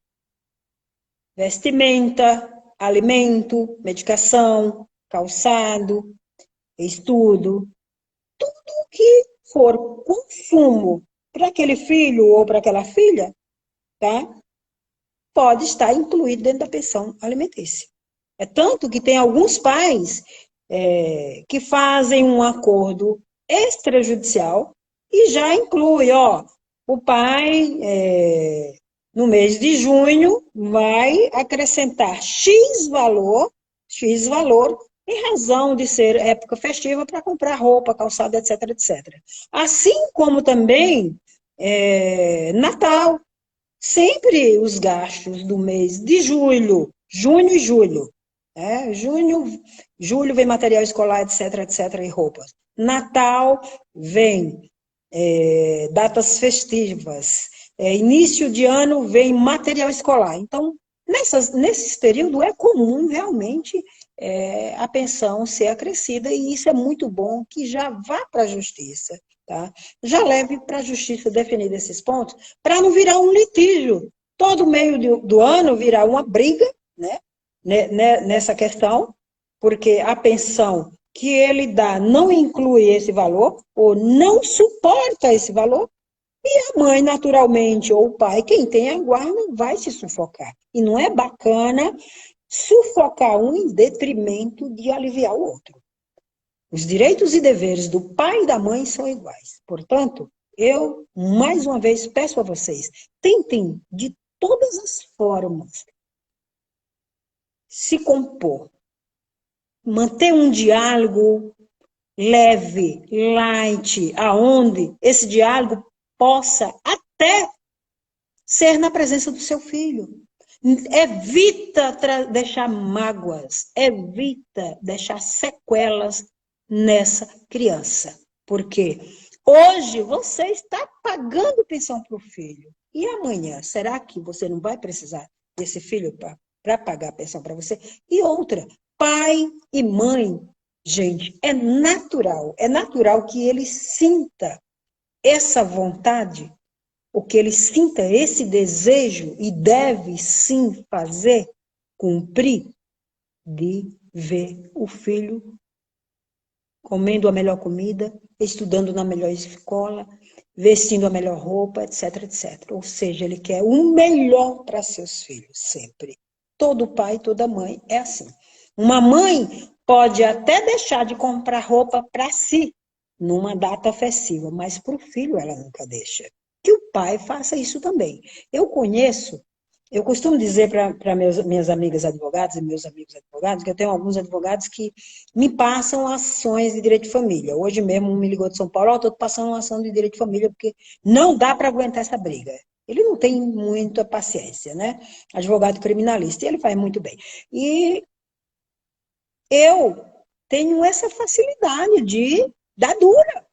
Vestimenta, alimento, medicação, calçado, estudo. O que for consumo para aquele filho ou para aquela filha, tá? Pode estar incluído dentro da pensão alimentícia. É tanto que tem alguns pais que fazem um acordo extrajudicial e já inclui, ó, o pai, no mês de junho, vai acrescentar X valor, em razão de ser época festiva, para comprar roupa, calçado, etc, etc. Assim como também Natal, sempre os gastos do mês de junho e julho. Julho vem material escolar, etc, etc, e roupas. Natal vem datas festivas. Início de ano vem material escolar. Então, nesse período é comum realmente a pensão ser acrescida, e isso é muito bom que já vá para a justiça. Tá? Já leve para a justiça definir esses pontos, para não virar um litígio. Todo meio do ano virar uma briga, né? Nessa questão, porque a pensão que ele dá não inclui esse valor, ou não suporta esse valor, e a mãe, naturalmente, ou o pai, quem tem a guarda, vai se sufocar. E não é bacana sufocar um em detrimento de aliviar o outro. Os direitos e deveres do pai e da mãe são iguais. Portanto, eu, mais uma vez, peço a vocês, tentem, de todas as formas, se compor, manter um diálogo leve, light, aonde esse diálogo possa até ser na presença do seu filho. Evita deixar mágoas, evita deixar sequelas nessa criança. Porque hoje você está pagando pensão para o filho. E amanhã, será que você não vai precisar desse filho para pagar a pensão para você? E outra, pai e mãe, gente, é natural que ele sinta essa vontade, ou que ele sinta esse desejo, e deve sim fazer, cumprir, de ver o filho comendo a melhor comida, estudando na melhor escola, vestindo a melhor roupa, etc, etc. Ou seja, ele quer o melhor para seus filhos, sempre. Todo pai, toda mãe é assim. Uma mãe pode até deixar de comprar roupa para si, numa data festiva, mas para o filho ela nunca deixa. Que o pai faça isso também. Eu costumo dizer para minhas amigas advogadas e meus amigos advogados, que eu tenho alguns advogados que me passam ações de direito de família. Hoje mesmo um me ligou de São Paulo, estou passando uma ação de direito de família, porque não dá para aguentar essa briga. Ele não tem muita paciência, né? Advogado criminalista, e ele faz muito bem. E eu tenho essa facilidade de dar dura.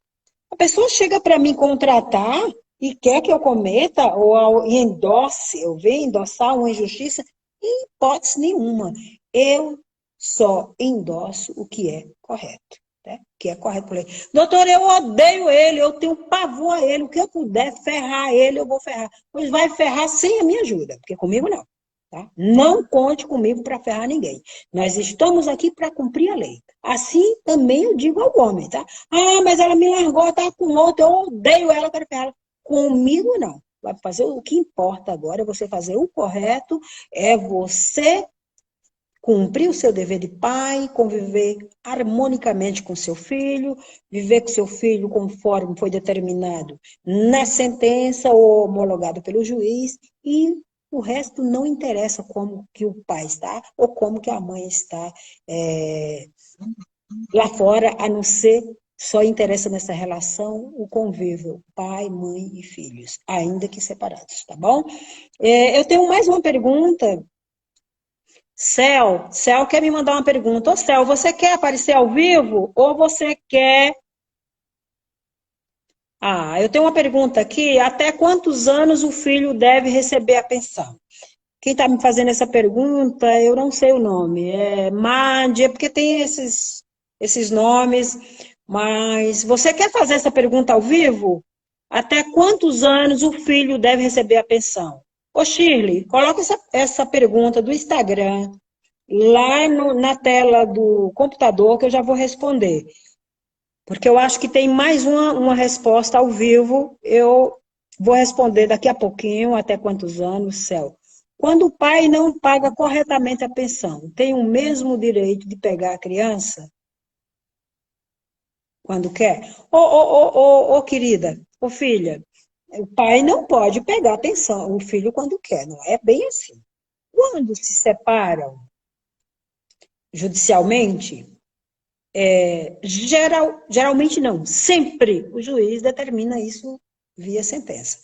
A pessoa chega para mim contratar e quer que eu cometa ou endosse, eu venho endossar uma injustiça, em hipótese nenhuma. Eu só endosso o que é correto. Né? O que é correto por lei. Doutor, eu odeio ele, eu tenho pavor a ele, o que eu puder ferrar ele, eu vou ferrar. Pois vai ferrar sem a minha ajuda, porque comigo não. Tá? Não conte comigo para ferrar ninguém. Nós estamos aqui para cumprir a lei. Assim também eu digo ao homem, tá? Ah, mas ela me largou, tá com outro, eu odeio ela, quero ferrar ela. Comigo não. Vai fazer o que importa agora é você fazer o correto, é você cumprir o seu dever de pai, conviver harmonicamente com seu filho, viver com seu filho conforme foi determinado na sentença ou homologado pelo juiz e o resto não interessa como que o pai está ou como que a mãe está lá fora, a não ser só interessa nessa relação o convívio pai, mãe e filhos, ainda que separados, tá bom? Eu tenho mais uma pergunta. Céu quer me mandar uma pergunta. Ô, Céu, você quer aparecer ao vivo ou você quer... Ah, eu tenho uma pergunta aqui. Até quantos anos o filho deve receber a pensão? Quem está me fazendo essa pergunta, eu não sei o nome. É Madi, é porque tem esses nomes. Mas você quer fazer essa pergunta ao vivo? Até quantos anos o filho deve receber a pensão? Ô, Shirley, coloca essa pergunta do Instagram lá na tela do computador que eu já vou responder. Porque eu acho que tem mais uma resposta ao vivo. Eu vou responder daqui a pouquinho, até quantos anos, Céu. Quando o pai não paga corretamente a pensão, tem o mesmo direito de pegar a criança? Quando quer? Ô, querida, ô, filha, o pai não pode pegar a pensão, o filho quando quer, não é bem assim. Quando se separam judicialmente, geralmente não, sempre o juiz determina isso via sentença.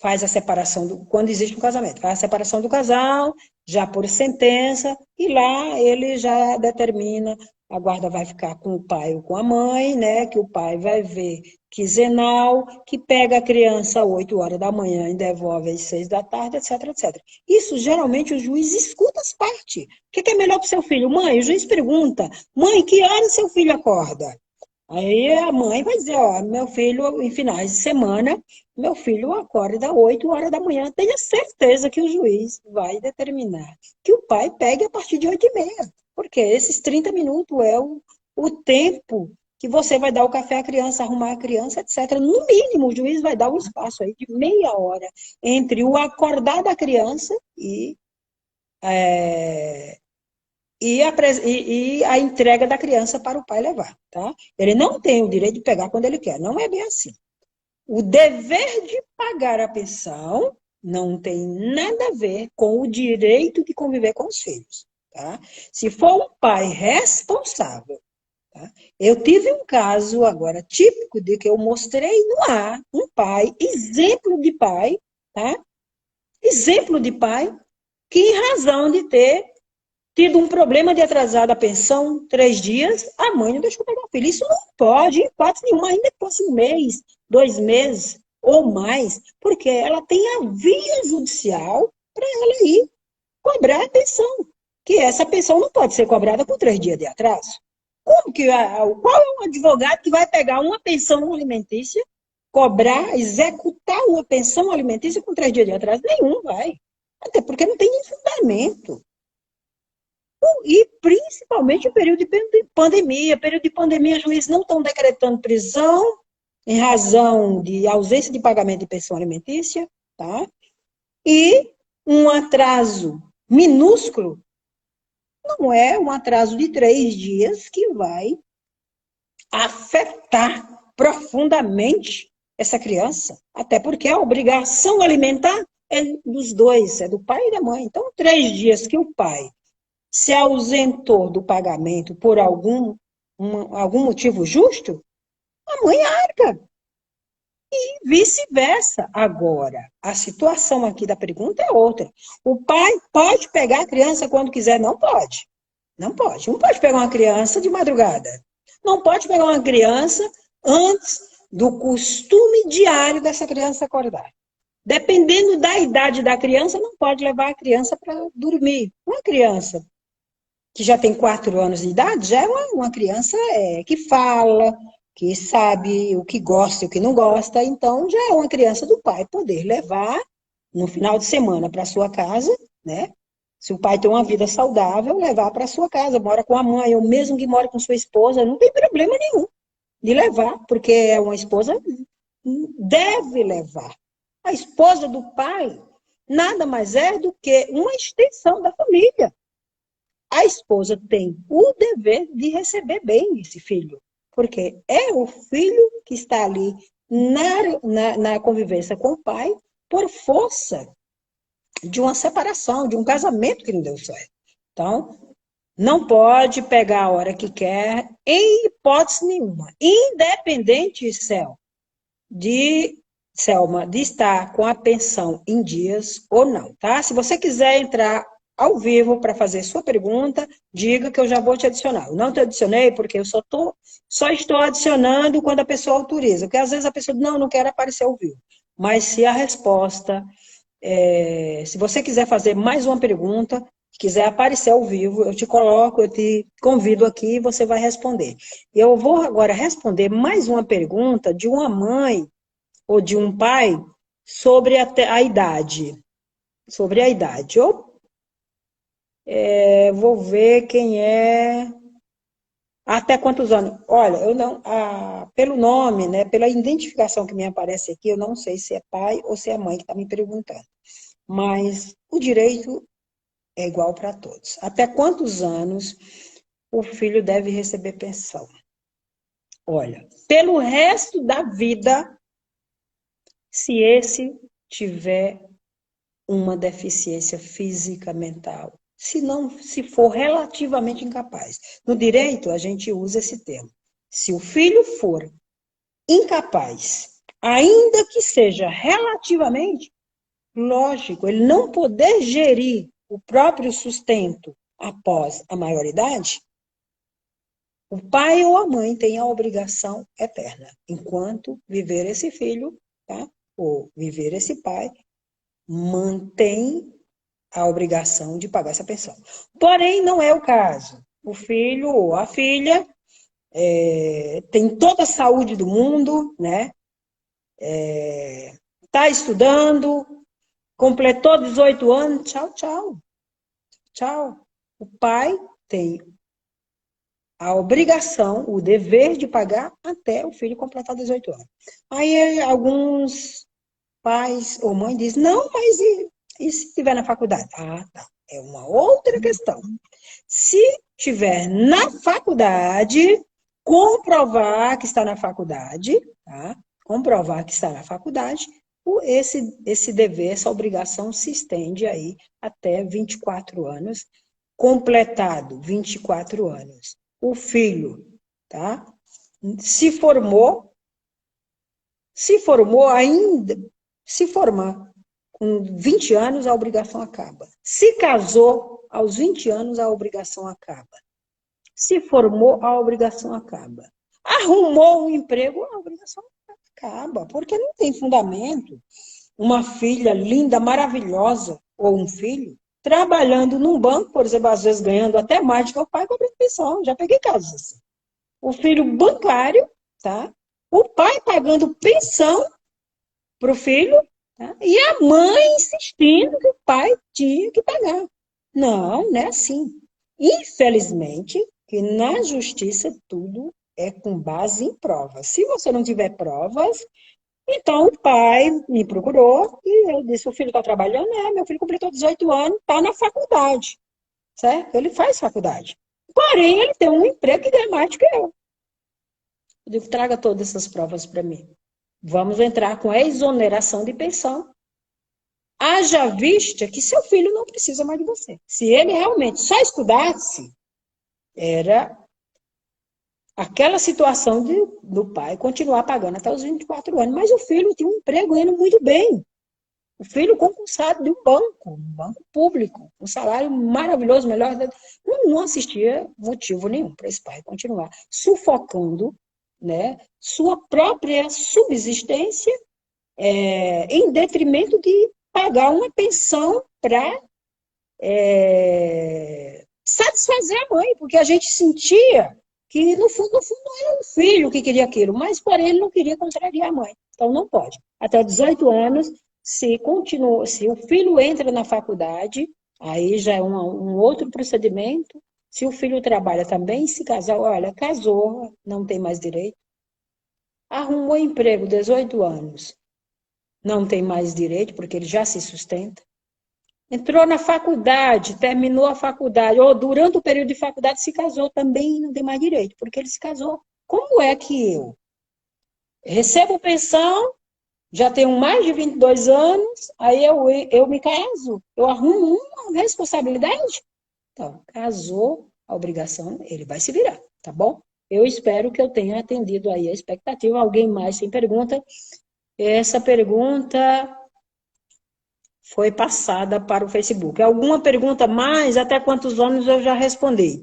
Faz a separação, quando existe um casamento, faz a separação do casal, já por sentença, e lá ele já determina, a guarda vai ficar com o pai ou com a mãe, né, que o pai vai ver quinzenal, que pega a criança às 8 horas da manhã e devolve às 6 da tarde, etc, etc. Isso, geralmente, o juiz escuta as partes. O que é melhor para o seu filho? Mãe, o juiz pergunta, mãe, que hora seu filho acorda? Aí a mãe vai dizer, ó, meu filho, em finais de semana, meu filho acorda às 8 horas da manhã. Tenha certeza que o juiz vai determinar que o pai pegue a partir de 8h30. Porque esses 30 minutos é o tempo que você vai dar o café à criança, arrumar a criança, etc. No mínimo, o juiz vai dar um espaço aí de meia hora entre o acordar da criança e a entrega da criança para o pai levar, tá? Ele não tem o direito de pegar quando ele quer, não é bem assim. O dever de pagar a pensão não tem nada a ver com o direito de conviver com os filhos, tá? Se for um pai responsável, tá? Eu tive um caso agora típico de que eu mostrei no ar um pai, exemplo de pai, tá? Exemplo de pai que em razão de ter tido um problema de atrasar a pensão 3 dias, a mãe não deixou pegar o filho. Isso não pode, em hipótese nenhuma, ainda que fosse 1 mês, 2 meses ou mais, porque ela tem a via judicial para ela ir cobrar a pensão. Que essa pensão não pode ser cobrada com 3 dias de atraso. Qual é o advogado que vai pegar uma pensão alimentícia, cobrar, executar uma pensão alimentícia com 3 dias de atraso? Nenhum vai. Até porque não tem nem fundamento. E principalmente o período de pandemia. Período de pandemia, os juízes não estão decretando prisão, em razão de ausência de pagamento de pensão alimentícia, tá? E um atraso minúsculo não é um atraso de 3 dias que vai afetar profundamente essa criança, até porque a obrigação alimentar é dos dois, é do pai e da mãe. Então, 3 dias que o pai se ausentou do pagamento por algum motivo justo, a mãe arca. E vice-versa. Agora, a situação aqui da pergunta é outra. O pai pode pegar a criança quando quiser? Não pode. Não pode. Não pode pegar uma criança de madrugada. Não pode pegar uma criança antes do costume diário dessa criança acordar. Dependendo da idade da criança, não pode levar a criança para dormir. Uma criança que já tem 4 anos de idade, já é uma criança que fala, que sabe o que gosta e o que não gosta, então já é uma criança do pai poder levar no final de semana para sua casa, né? Se o pai tem uma vida saudável, levar para sua casa, mora com a mãe, ou mesmo que mora com sua esposa, não tem problema nenhum de levar, porque é uma esposa, deve levar. A esposa do pai nada mais é do que uma extensão da família. A esposa tem o dever de receber bem esse filho, porque é o filho que está ali na convivência com o pai por força de uma separação, de um casamento que não deu certo. Então, não pode pegar a hora que quer, em hipótese nenhuma, independente, Selma, de estar com a pensão em dias ou não, tá? Se você quiser entrar ao vivo para fazer sua pergunta, diga que eu já vou te adicionar. Eu não te adicionei porque eu só estou adicionando quando a pessoa autoriza, porque às vezes a pessoa diz, não quero aparecer ao vivo. Mas se a resposta, se você quiser fazer mais uma pergunta, quiser aparecer ao vivo, eu te coloco, eu te convido aqui e você vai responder. Eu vou agora responder mais uma pergunta de uma mãe ou de um pai sobre a idade. Sobre a idade. Vou ver quem é. Até quantos anos? Olha, eu não. Pelo nome, né, pela identificação que me aparece aqui, eu não sei se é pai ou se é mãe que está me perguntando. Mas o direito é igual para todos. Até quantos anos o filho deve receber pensão? Olha, pelo resto da vida, se esse tiver uma deficiência física, mental, se for relativamente incapaz. No direito, a gente usa esse termo. Se o filho for incapaz, ainda que seja relativamente, lógico, ele não poder gerir o próprio sustento após a maioridade, o pai ou a mãe tem a obrigação eterna, enquanto viver esse filho, tá? Ou viver esse pai, mantém a obrigação de pagar essa pensão. Porém, não é o caso. O filho ou a filha tem toda a saúde do mundo, né? Está estudando, completou 18 anos, tchau, tchau. Tchau. O pai tem a obrigação, o dever de pagar até o filho completar 18 anos. Aí alguns pais ou mães dizem, não, mas e se estiver na faculdade? Tá. É uma outra questão. Se estiver na faculdade, comprovar que está na faculdade, tá? Comprovar que está na faculdade, esse dever, essa obrigação se estende aí até 24 anos, completado 24 anos. O filho, tá? Se formar com 20 anos, a obrigação acaba. Se casou, aos 20 anos, a obrigação acaba. Se formou, a obrigação acaba. Arrumou um emprego, a obrigação acaba, porque não tem fundamento. Uma filha linda, maravilhosa, ou um filho, trabalhando num banco, por exemplo, às vezes ganhando até mais do que o pai cobrando pensão. Já peguei casos assim. O filho bancário, tá? O pai pagando pensão para o filho, tá? E a mãe insistindo que o pai tinha que pagar. Não é assim. Infelizmente, que na justiça tudo é com base em provas. Se você não tiver provas, então o pai me procurou e eu disse, o filho está trabalhando? Meu filho completou 18 anos, está na faculdade, certo? Ele faz faculdade. Porém, ele tem um emprego que ganha mais do que eu. Eu digo, traga todas essas provas para mim. Vamos entrar com a exoneração de pensão. Haja vista que seu filho não precisa mais de você. Se ele realmente só estudasse, era aquela situação do pai continuar pagando até os 24 anos. Mas o filho tinha um emprego indo muito bem. O filho concursado de um banco público, um salário maravilhoso, melhor. Não assistia motivo nenhum para esse pai continuar sufocando, né, sua própria subsistência em detrimento de pagar uma pensão para satisfazer a mãe, porque a gente sentia que, no fundo, era o filho que queria aquilo, mas, porém, ele não queria contrariar a mãe. Então, não pode. Até 18 anos, se o filho entra na faculdade, aí já é um outro procedimento. Se o filho trabalha também, se casar, olha, casou, não tem mais direito. Arrumou emprego, 18 anos, não tem mais direito, porque ele já se sustenta. Entrou na faculdade, terminou a faculdade, ou durante o período de faculdade se casou, também não tem mais direito, porque ele se casou. Como é que eu recebo pensão, já tenho mais de 22 anos, aí eu me caso, eu arrumo uma responsabilidade? Então, casou, a obrigação, ele vai se virar, tá bom? Eu espero que eu tenha atendido aí a expectativa. Alguém mais sem pergunta? Essa pergunta foi passada para o Facebook. Alguma pergunta mais? Até quantos anos eu já respondi.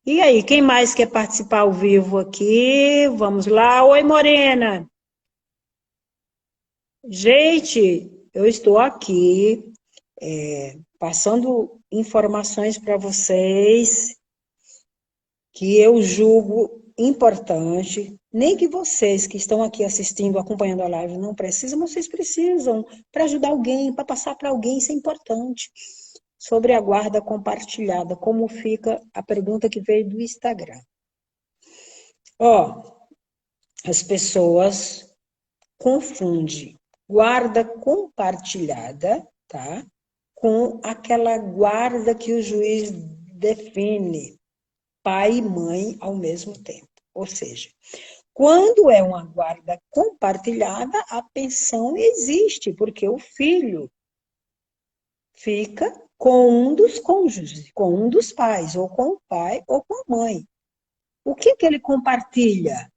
E aí, quem mais quer participar ao vivo aqui? Vamos lá. Oi, Morena. Gente, eu estou aqui passando informações para vocês que eu julgo importante, nem que vocês que estão aqui assistindo, acompanhando a live, não precisam, vocês precisam para ajudar alguém, para passar para alguém, isso é importante. Sobre a guarda compartilhada, como fica a pergunta que veio do Instagram. As pessoas confundem guarda compartilhada, tá? Com aquela guarda que o juiz define, pai e mãe ao mesmo tempo. Ou seja, quando é uma guarda compartilhada, a pensão existe, porque o filho fica com um dos cônjuges, com um dos pais, ou com o pai ou com a mãe. O que ele compartilha?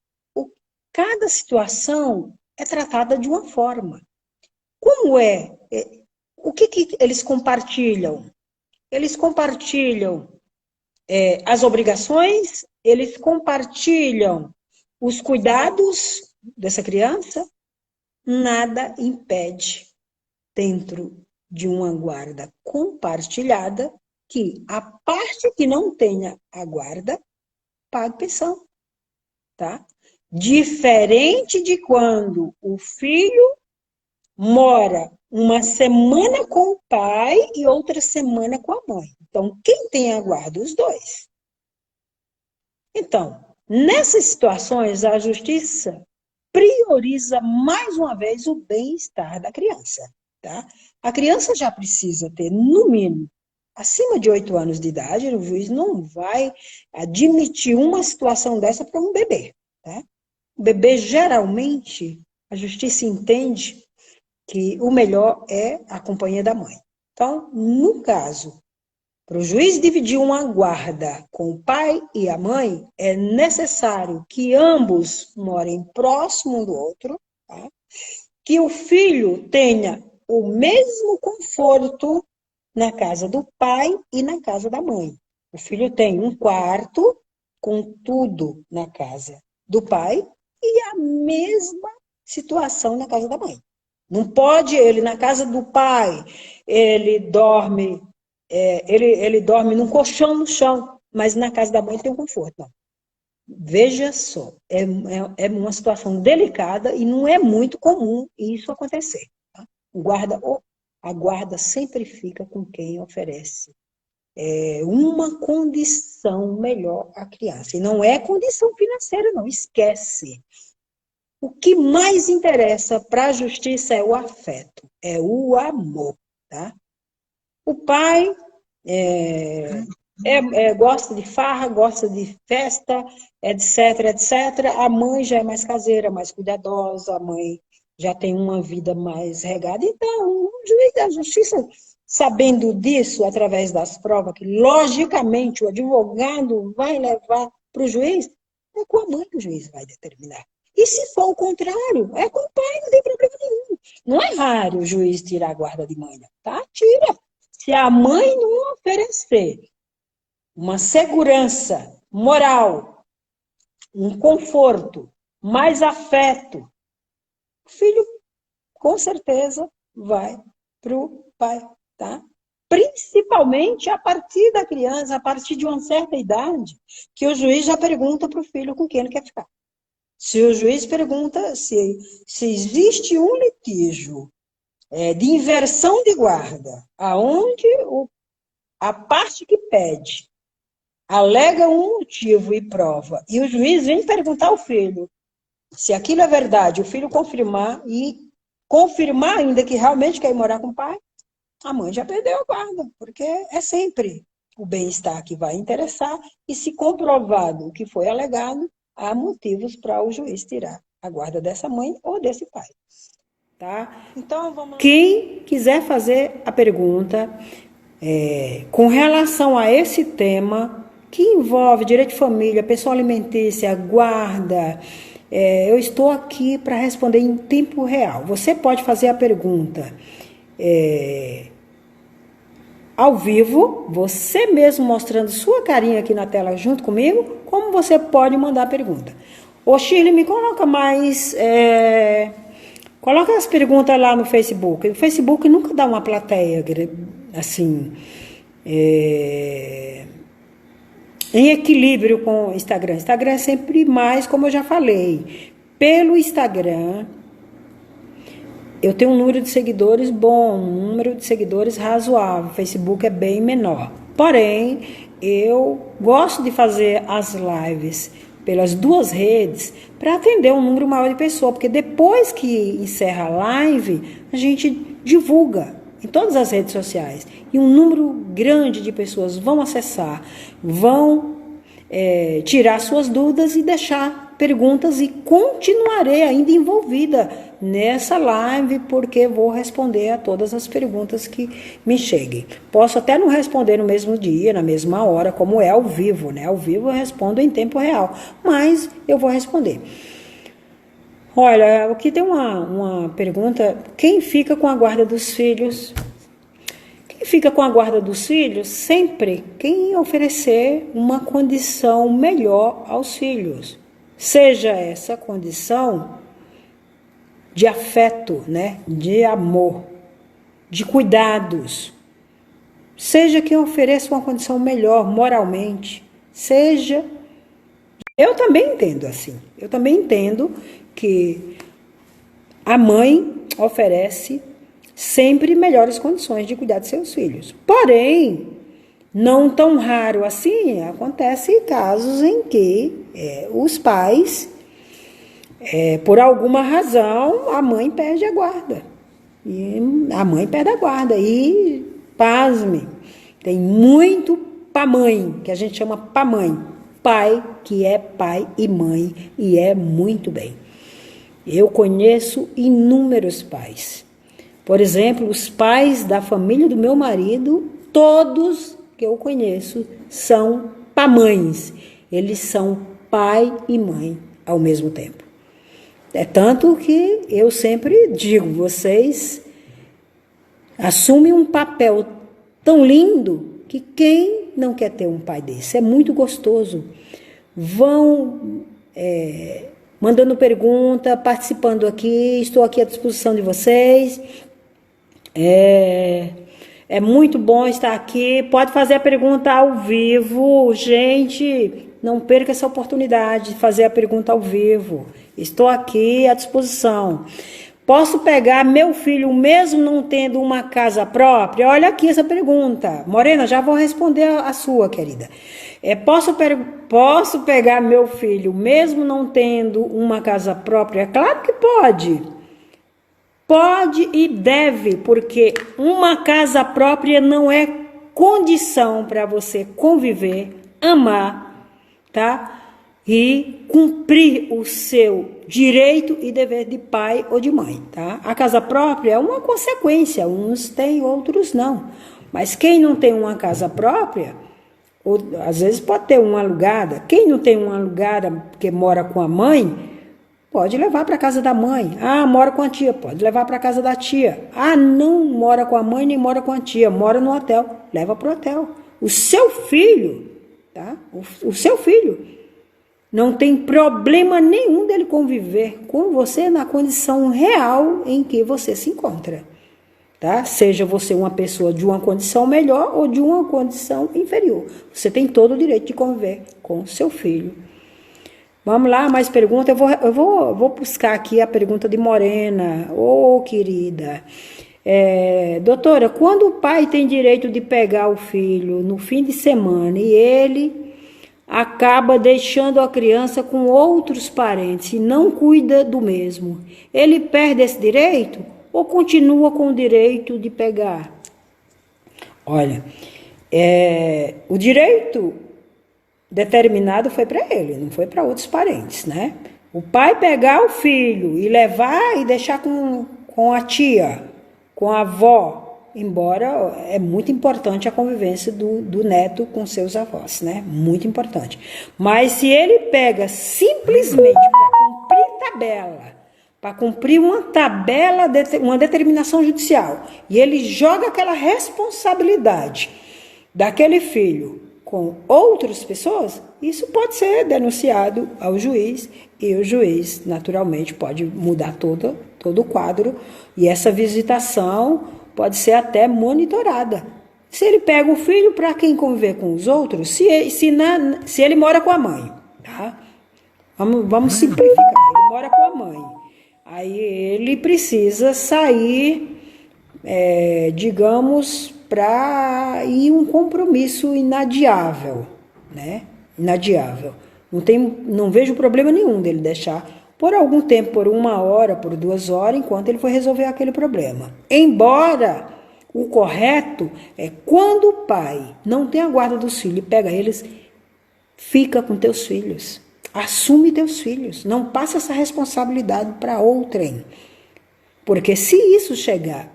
Cada situação é tratada de uma forma. Como é? O que eles compartilham? Eles compartilham as obrigações, eles compartilham os cuidados dessa criança. Nada impede, dentro de uma guarda compartilhada, que a parte que não tenha a guarda pague pensão, tá? Diferente de quando o filho mora uma semana com o pai e outra semana com a mãe. Então, quem tem a guarda? Os dois. Então, nessas situações, a justiça prioriza mais uma vez o bem-estar da criança, tá? A criança já precisa ter, no mínimo, acima de 8 anos de idade, o juiz não vai admitir uma situação dessa para um bebê, tá? O bebê, geralmente, a justiça entende que o melhor é a companhia da mãe. Então, no caso, para o juiz dividir uma guarda com o pai e a mãe, é necessário que ambos morem próximo um do outro, tá? Que o filho tenha o mesmo conforto na casa do pai e na casa da mãe. O filho tem um quarto com tudo na casa do pai e a mesma situação na casa da mãe. Não pode ele, na casa do pai, ele dorme num colchão no chão, mas na casa da mãe tem um conforto. Não. Veja só, é uma situação delicada e não é muito comum isso acontecer. Tá? A guarda sempre fica com quem oferece uma condição melhor à criança. E não é condição financeira, não, esquece. O que mais interessa para a justiça é o afeto, é o amor, tá? O pai gosta de farra, gosta de festa, etc, etc. A mãe já é mais caseira, mais cuidadosa, a mãe já tem uma vida mais regada. Então, o juiz da justiça, sabendo disso, através das provas, que logicamente o advogado vai levar para o juiz, é com a mãe que o juiz vai determinar. E se for o contrário, é com o pai, não tem problema nenhum. Não é raro o juiz tirar a guarda de mãe, tá? Tira. Se a mãe não oferecer uma segurança moral, um conforto, mais afeto, o filho com certeza vai para o pai, tá? Principalmente a partir da criança, a partir de uma certa idade, que o juiz já pergunta para o filho com quem ele quer ficar. Se o juiz pergunta se existe um litígio de inversão de guarda, aonde a parte que pede alega um motivo e prova, e o juiz vem perguntar ao filho se aquilo é verdade, o filho confirmar ainda que realmente quer ir morar com o pai, a mãe já perdeu a guarda, porque é sempre o bem-estar que vai interessar, e se comprovado o que foi alegado, há motivos para o juiz tirar a guarda dessa mãe ou desse pai. Tá? Então, vamos lá. Quem quiser fazer a pergunta com relação a esse tema, que envolve direito de família, pensão alimentícia, guarda, eu estou aqui para responder em tempo real. Você pode fazer a pergunta ao vivo, você mesmo mostrando sua carinha aqui na tela junto comigo, como você pode mandar a pergunta. Ô Shirley, me coloca mais... coloca as perguntas lá no Facebook. O Facebook nunca dá uma plateia, assim, em equilíbrio com o Instagram. Instagram é sempre mais, como eu já falei. Pelo Instagram, eu tenho um número de seguidores bom, um número de seguidores razoável. O Facebook é bem menor. Porém, eu gosto de fazer as lives pelas duas redes para atender um número maior de pessoas, porque depois que encerra a live, a gente divulga em todas as redes sociais, e um número grande de pessoas vão acessar, vão tirar suas dúvidas e deixar perguntas, e continuarei ainda envolvida nessa live, porque vou responder a todas as perguntas que me cheguem. Posso até não responder no mesmo dia, na mesma hora, como é ao vivo, né? Ao vivo eu respondo em tempo real, mas eu vou responder. Olha, aqui tem uma pergunta: quem fica com a guarda dos filhos? Quem fica com a guarda dos filhos? Sempre quem oferecer uma condição melhor aos filhos. Seja essa condição de afeto, né? De amor, de cuidados. Seja quem ofereça uma condição melhor moralmente. Seja... Eu também entendo assim. Eu também entendo que a mãe oferece sempre melhores condições de cuidar de seus filhos. Porém, não tão raro assim, acontece casos em que os pais, por alguma razão, a mãe perde a guarda. E a mãe perde a guarda. E, pasme, tem muito pamãe, que a gente chama pamãe. Pai que é pai e mãe, e é muito bem. Eu conheço inúmeros pais. Por exemplo, os pais da família do meu marido, todos que eu conheço, são pamães. Eles são pai e mãe ao mesmo tempo. É tanto que eu sempre digo, vocês assumem um papel tão lindo que quem não quer ter um pai desse? É muito gostoso. Vão mandando pergunta, participando aqui, estou aqui à disposição de vocês. É muito bom estar aqui. Pode fazer a pergunta ao vivo. Gente, não perca essa oportunidade de fazer a pergunta ao vivo. Estou aqui à disposição. Posso pegar meu filho mesmo não tendo uma casa própria? Olha aqui essa pergunta. Morena, já vou responder a sua, querida. Posso pegar meu filho mesmo não tendo uma casa própria? Claro que pode. Pode e deve, porque uma casa própria não é condição para você conviver, amar, tá? E cumprir o seu direito e dever de pai ou de mãe, tá? A casa própria é uma consequência, uns têm, outros não. Mas quem não tem uma casa própria, ou às vezes pode ter uma alugada, quem não tem uma alugada porque mora com a mãe, pode levar para casa da mãe. Ah, mora com a tia, pode levar para casa da tia. Ah, não mora com a mãe nem mora com a tia, mora no hotel, leva para o hotel. O seu filho, tá? O seu filho não tem problema nenhum dele conviver com você na condição real em que você se encontra, tá? Seja você uma pessoa de uma condição melhor ou de uma condição inferior. Você tem todo o direito de conviver com seu filho. Vamos lá, mais pergunta. Eu vou buscar aqui a pergunta de Morena. Ô, querida. Doutora, quando o pai tem direito de pegar o filho no fim de semana e ele acaba deixando a criança com outros parentes e não cuida do mesmo, ele perde esse direito ou continua com o direito de pegar? Olha, o direito determinado foi para ele, não foi para outros parentes, né? O pai pegar o filho e levar e deixar com a tia, com a avó, embora é muito importante a convivência do neto com seus avós, né? Muito importante. Mas se ele pega simplesmente para cumprir tabela, para cumprir uma tabela, uma determinação judicial, e ele joga aquela responsabilidade daquele filho com outras pessoas, isso pode ser denunciado ao juiz, e o juiz, naturalmente, pode mudar todo o quadro, e essa visitação pode ser até monitorada. Se ele pega o filho, para quem conviver com os outros, se ele mora com a mãe, tá? Vamos simplificar, ele mora com a mãe, aí ele precisa sair, digamos, para ir um compromisso inadiável, né? Inadiável. Não vejo problema nenhum dele deixar por algum tempo, por 1 hora, por 2 horas, enquanto ele for resolver aquele problema. Embora o correto é quando o pai não tem a guarda dos filhos e pega eles, fica com teus filhos, assume teus filhos, não passa essa responsabilidade para outrem. Porque se isso chegar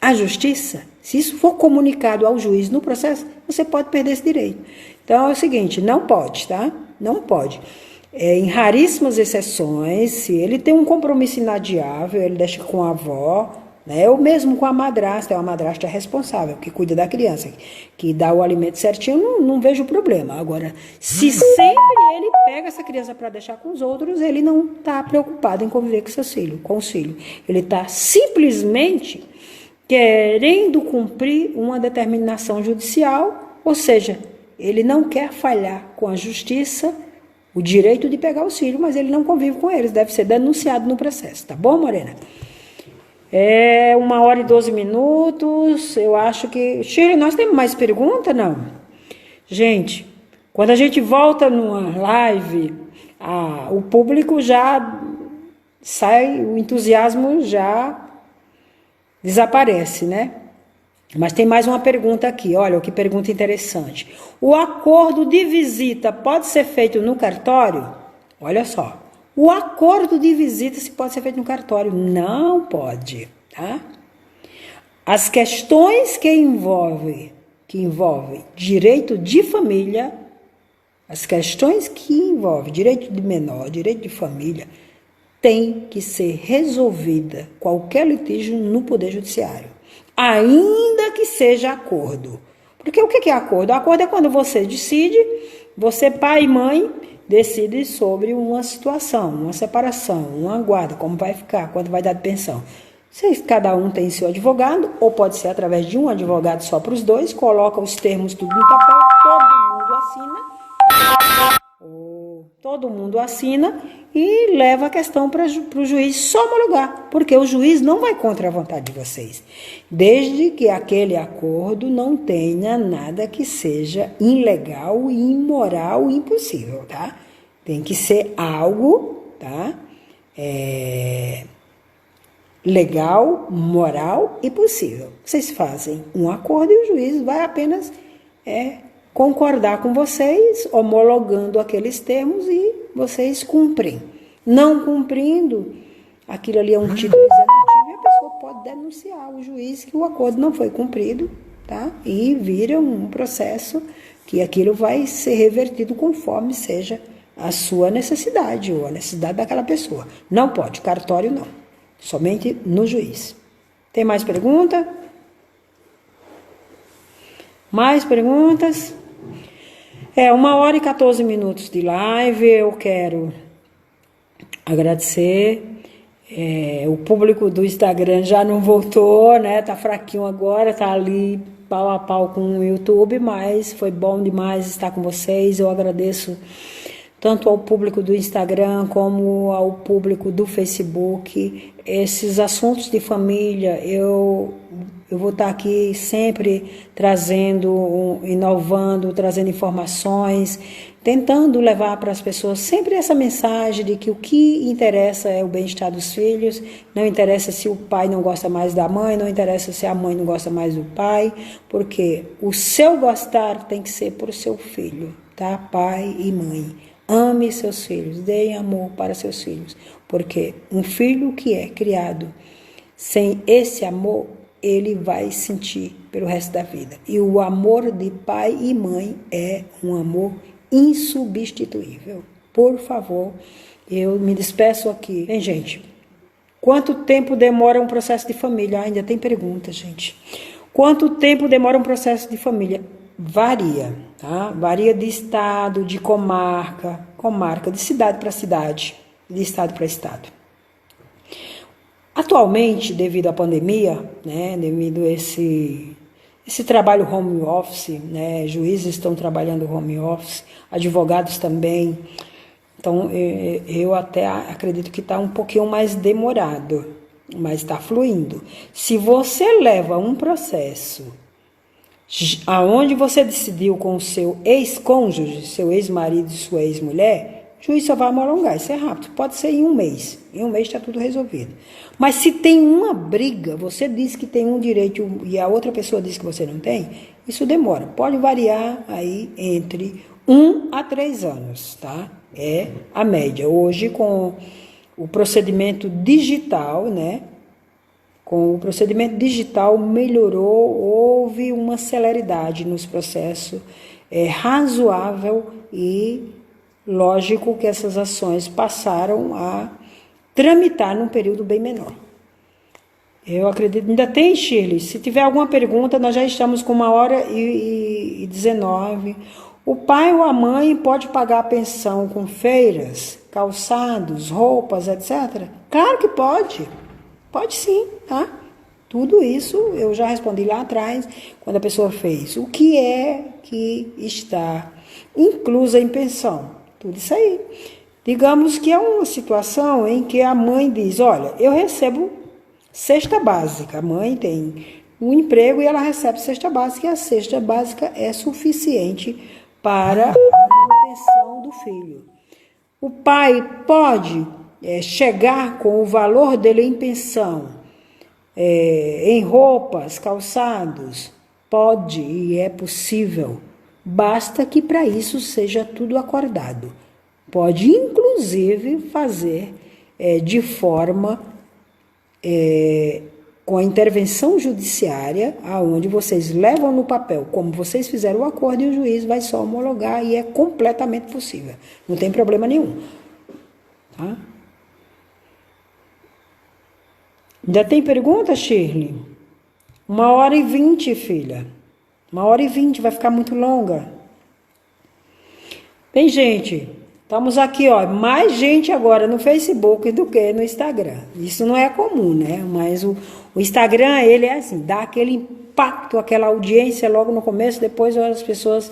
à justiça, se isso for comunicado ao juiz no processo, você pode perder esse direito. Então é o seguinte, não pode, tá? Não pode. Em raríssimas exceções, se ele tem um compromisso inadiável, ele deixa com a avó, né? Ou mesmo com a madrasta, é uma madrasta responsável, que cuida da criança, que dá o alimento certinho, não vejo problema. Agora, se sempre ele pega essa criança para deixar com os outros, ele não está preocupado em conviver com seus filhos, com os filhos. Ele está simplesmente querendo cumprir uma determinação judicial, ou seja, ele não quer falhar com a justiça, o direito de pegar os filhos, mas ele não convive com eles, deve ser denunciado no processo, tá bom, Morena? 1h12, eu acho que... Shirley, nós temos mais pergunta, não? Gente, quando a gente volta numa live, o público já sai, o entusiasmo já desaparece, né? Mas tem mais uma pergunta aqui, olha, que pergunta interessante. O acordo de visita pode ser feito no cartório? Olha só, o acordo de visita se pode ser feito no cartório? Não pode, tá? As questões que envolvem direito de família, as questões que envolvem direito de menor, direito de família, tem que ser resolvida qualquer litígio no Poder Judiciário, ainda que seja acordo. Porque o que é acordo? Acordo é quando você decide, você, pai e mãe, decide sobre uma situação, uma separação, uma guarda, como vai ficar, quanto vai dar de pensão. Cada um tem seu advogado, ou pode ser através de um advogado só para os dois, coloca os termos tudo no papel, todo mundo assina. Todo mundo assina e leva a questão para o juiz só homologar, porque o juiz não vai contra a vontade de vocês, desde que aquele acordo não tenha nada que seja ilegal, imoral e impossível, tá? Tem que ser algo, tá? Legal, moral e possível. Vocês fazem um acordo e o juiz vai apenas concordar com vocês, homologando aqueles termos e vocês cumprem. Não cumprindo, aquilo ali é um título executivo e a pessoa pode denunciar o juiz que o acordo não foi cumprido, tá? E vira um processo que aquilo vai ser revertido conforme seja a sua necessidade ou a necessidade daquela pessoa. Não pode, cartório não. Somente no juiz. Tem mais pergunta? Mais perguntas? 1h e 14 minutos de live. Eu quero agradecer. O público do Instagram já não voltou, né? Tá fraquinho agora, tá ali pau a pau com o YouTube, mas foi bom demais estar com vocês. Eu agradeço tanto ao público do Instagram como ao público do Facebook. Esses assuntos de família, eu vou estar aqui sempre trazendo, inovando, trazendo informações, tentando levar para as pessoas sempre essa mensagem de que o que interessa é o bem-estar dos filhos, não interessa se o pai não gosta mais da mãe, não interessa se a mãe não gosta mais do pai, porque o seu gostar tem que ser por seu filho, tá? Pai e mãe. Ame seus filhos, deem amor para seus filhos, porque um filho que é criado sem esse amor, ele vai sentir pelo resto da vida. E o amor de pai e mãe é um amor insubstituível. Por favor, eu me despeço aqui. Bem, gente, quanto tempo demora um processo de família? Ainda tem pergunta, gente. Quanto tempo demora um processo de família? Varia, tá? Varia de estado, de comarca, de cidade para cidade, de estado para estado. Atualmente, devido à pandemia, né, devido a esse trabalho home office, né, juízes estão trabalhando home office, advogados também, então eu até acredito que está um pouquinho mais demorado, mas está fluindo. Se você leva um processo aonde você decidiu com o seu ex-cônjuge, seu ex-marido e sua ex-mulher, o juiz só vai homologar, isso é rápido, pode ser em um mês está tudo resolvido. Mas se tem uma briga, você diz que tem um direito e a outra pessoa diz que você não tem, isso demora, pode variar aí entre 1 a 3 anos, tá? É a média. Hoje, com o procedimento digital, né? Com o procedimento digital melhorou, houve uma celeridade nos processos, razoável e lógico que essas ações passaram a tramitar num período bem menor. Eu acredito, ainda tem, Shirley, se tiver alguma pergunta, nós já estamos com 1h19. O pai ou a mãe pode pagar a pensão com feiras, calçados, roupas, etc? Claro que pode. Pode sim, tá? Tudo isso eu já respondi lá atrás, quando a pessoa fez. O que é que está inclusa em pensão? Tudo isso aí. Digamos que é uma situação em que a mãe diz, olha, eu recebo cesta básica. A mãe tem um emprego e ela recebe cesta básica, e a cesta básica é suficiente para a manutenção do filho. O pai pode chegar com o valor dele em pensão, em roupas, calçados, pode e é possível, basta que para isso seja tudo acordado. Pode inclusive fazer de forma com a intervenção judiciária, aonde vocês levam no papel como vocês fizeram o acordo e o juiz vai só homologar e é completamente possível, não tem problema nenhum, tá? Ainda tem pergunta, Shirley? 1h20, filha. 1h20, vai ficar muito longa. Bem, gente, estamos aqui, ó, mais gente agora no Facebook do que no Instagram. Isso não é comum, né? Mas o Instagram, ele é assim, dá aquele impacto, aquela audiência logo no começo, depois as pessoas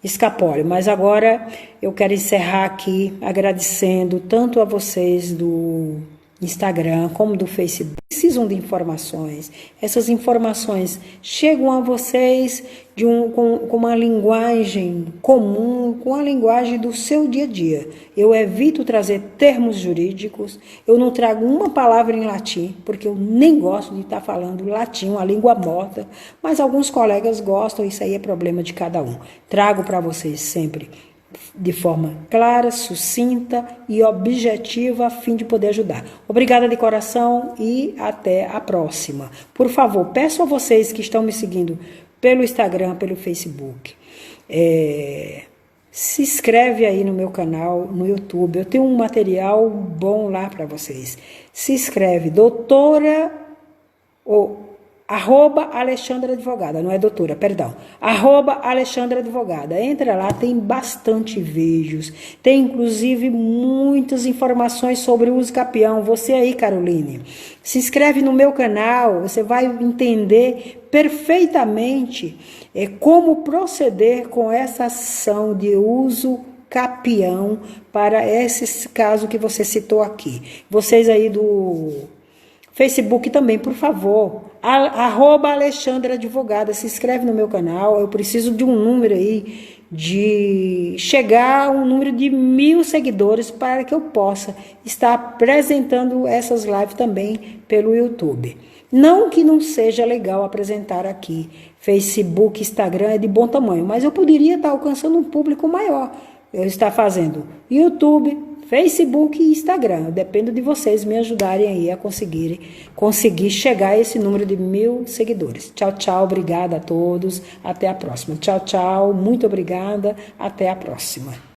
escapole. Mas agora eu quero encerrar aqui agradecendo tanto a vocês do Instagram como do Facebook. Precisam de informações. Essas informações chegam a vocês com uma linguagem comum, com a linguagem do seu dia a dia. Eu evito trazer termos jurídicos, eu não trago uma palavra em latim, porque eu nem gosto de estar falando latim, uma língua morta, mas alguns colegas gostam, isso aí é problema de cada um. Trago para vocês sempre de forma clara, sucinta e objetiva, a fim de poder ajudar. Obrigada de coração e até a próxima. Por favor, peço a vocês que estão me seguindo pelo Instagram, pelo Facebook, se inscreve aí no meu canal, no YouTube. Eu tenho um material bom lá para vocês. Se inscreve, doutora... @Alexandra Advogada, não é doutora, perdão, @Alexandra Advogada, entra lá, tem bastante vídeos, tem inclusive muitas informações sobre o uso capião. Você aí, Caroline, se inscreve no meu canal, você vai entender perfeitamente como proceder com essa ação de uso capião para esse caso que você citou aqui. Vocês aí do Facebook também, por favor, @Alexandra Advogada, se inscreve no meu canal. Eu preciso de um número aí, de chegar a um número de 1000 seguidores para que eu possa estar apresentando essas lives também pelo YouTube. Não que não seja legal apresentar aqui, Facebook, Instagram é de bom tamanho, mas eu poderia estar alcançando um público maior. Eu estou fazendo YouTube, Facebook e Instagram. Eu dependo de vocês me ajudarem aí a conseguir chegar a esse número de 1000 seguidores. Tchau, tchau, obrigada a todos, até a próxima. Tchau, tchau, muito obrigada, até a próxima.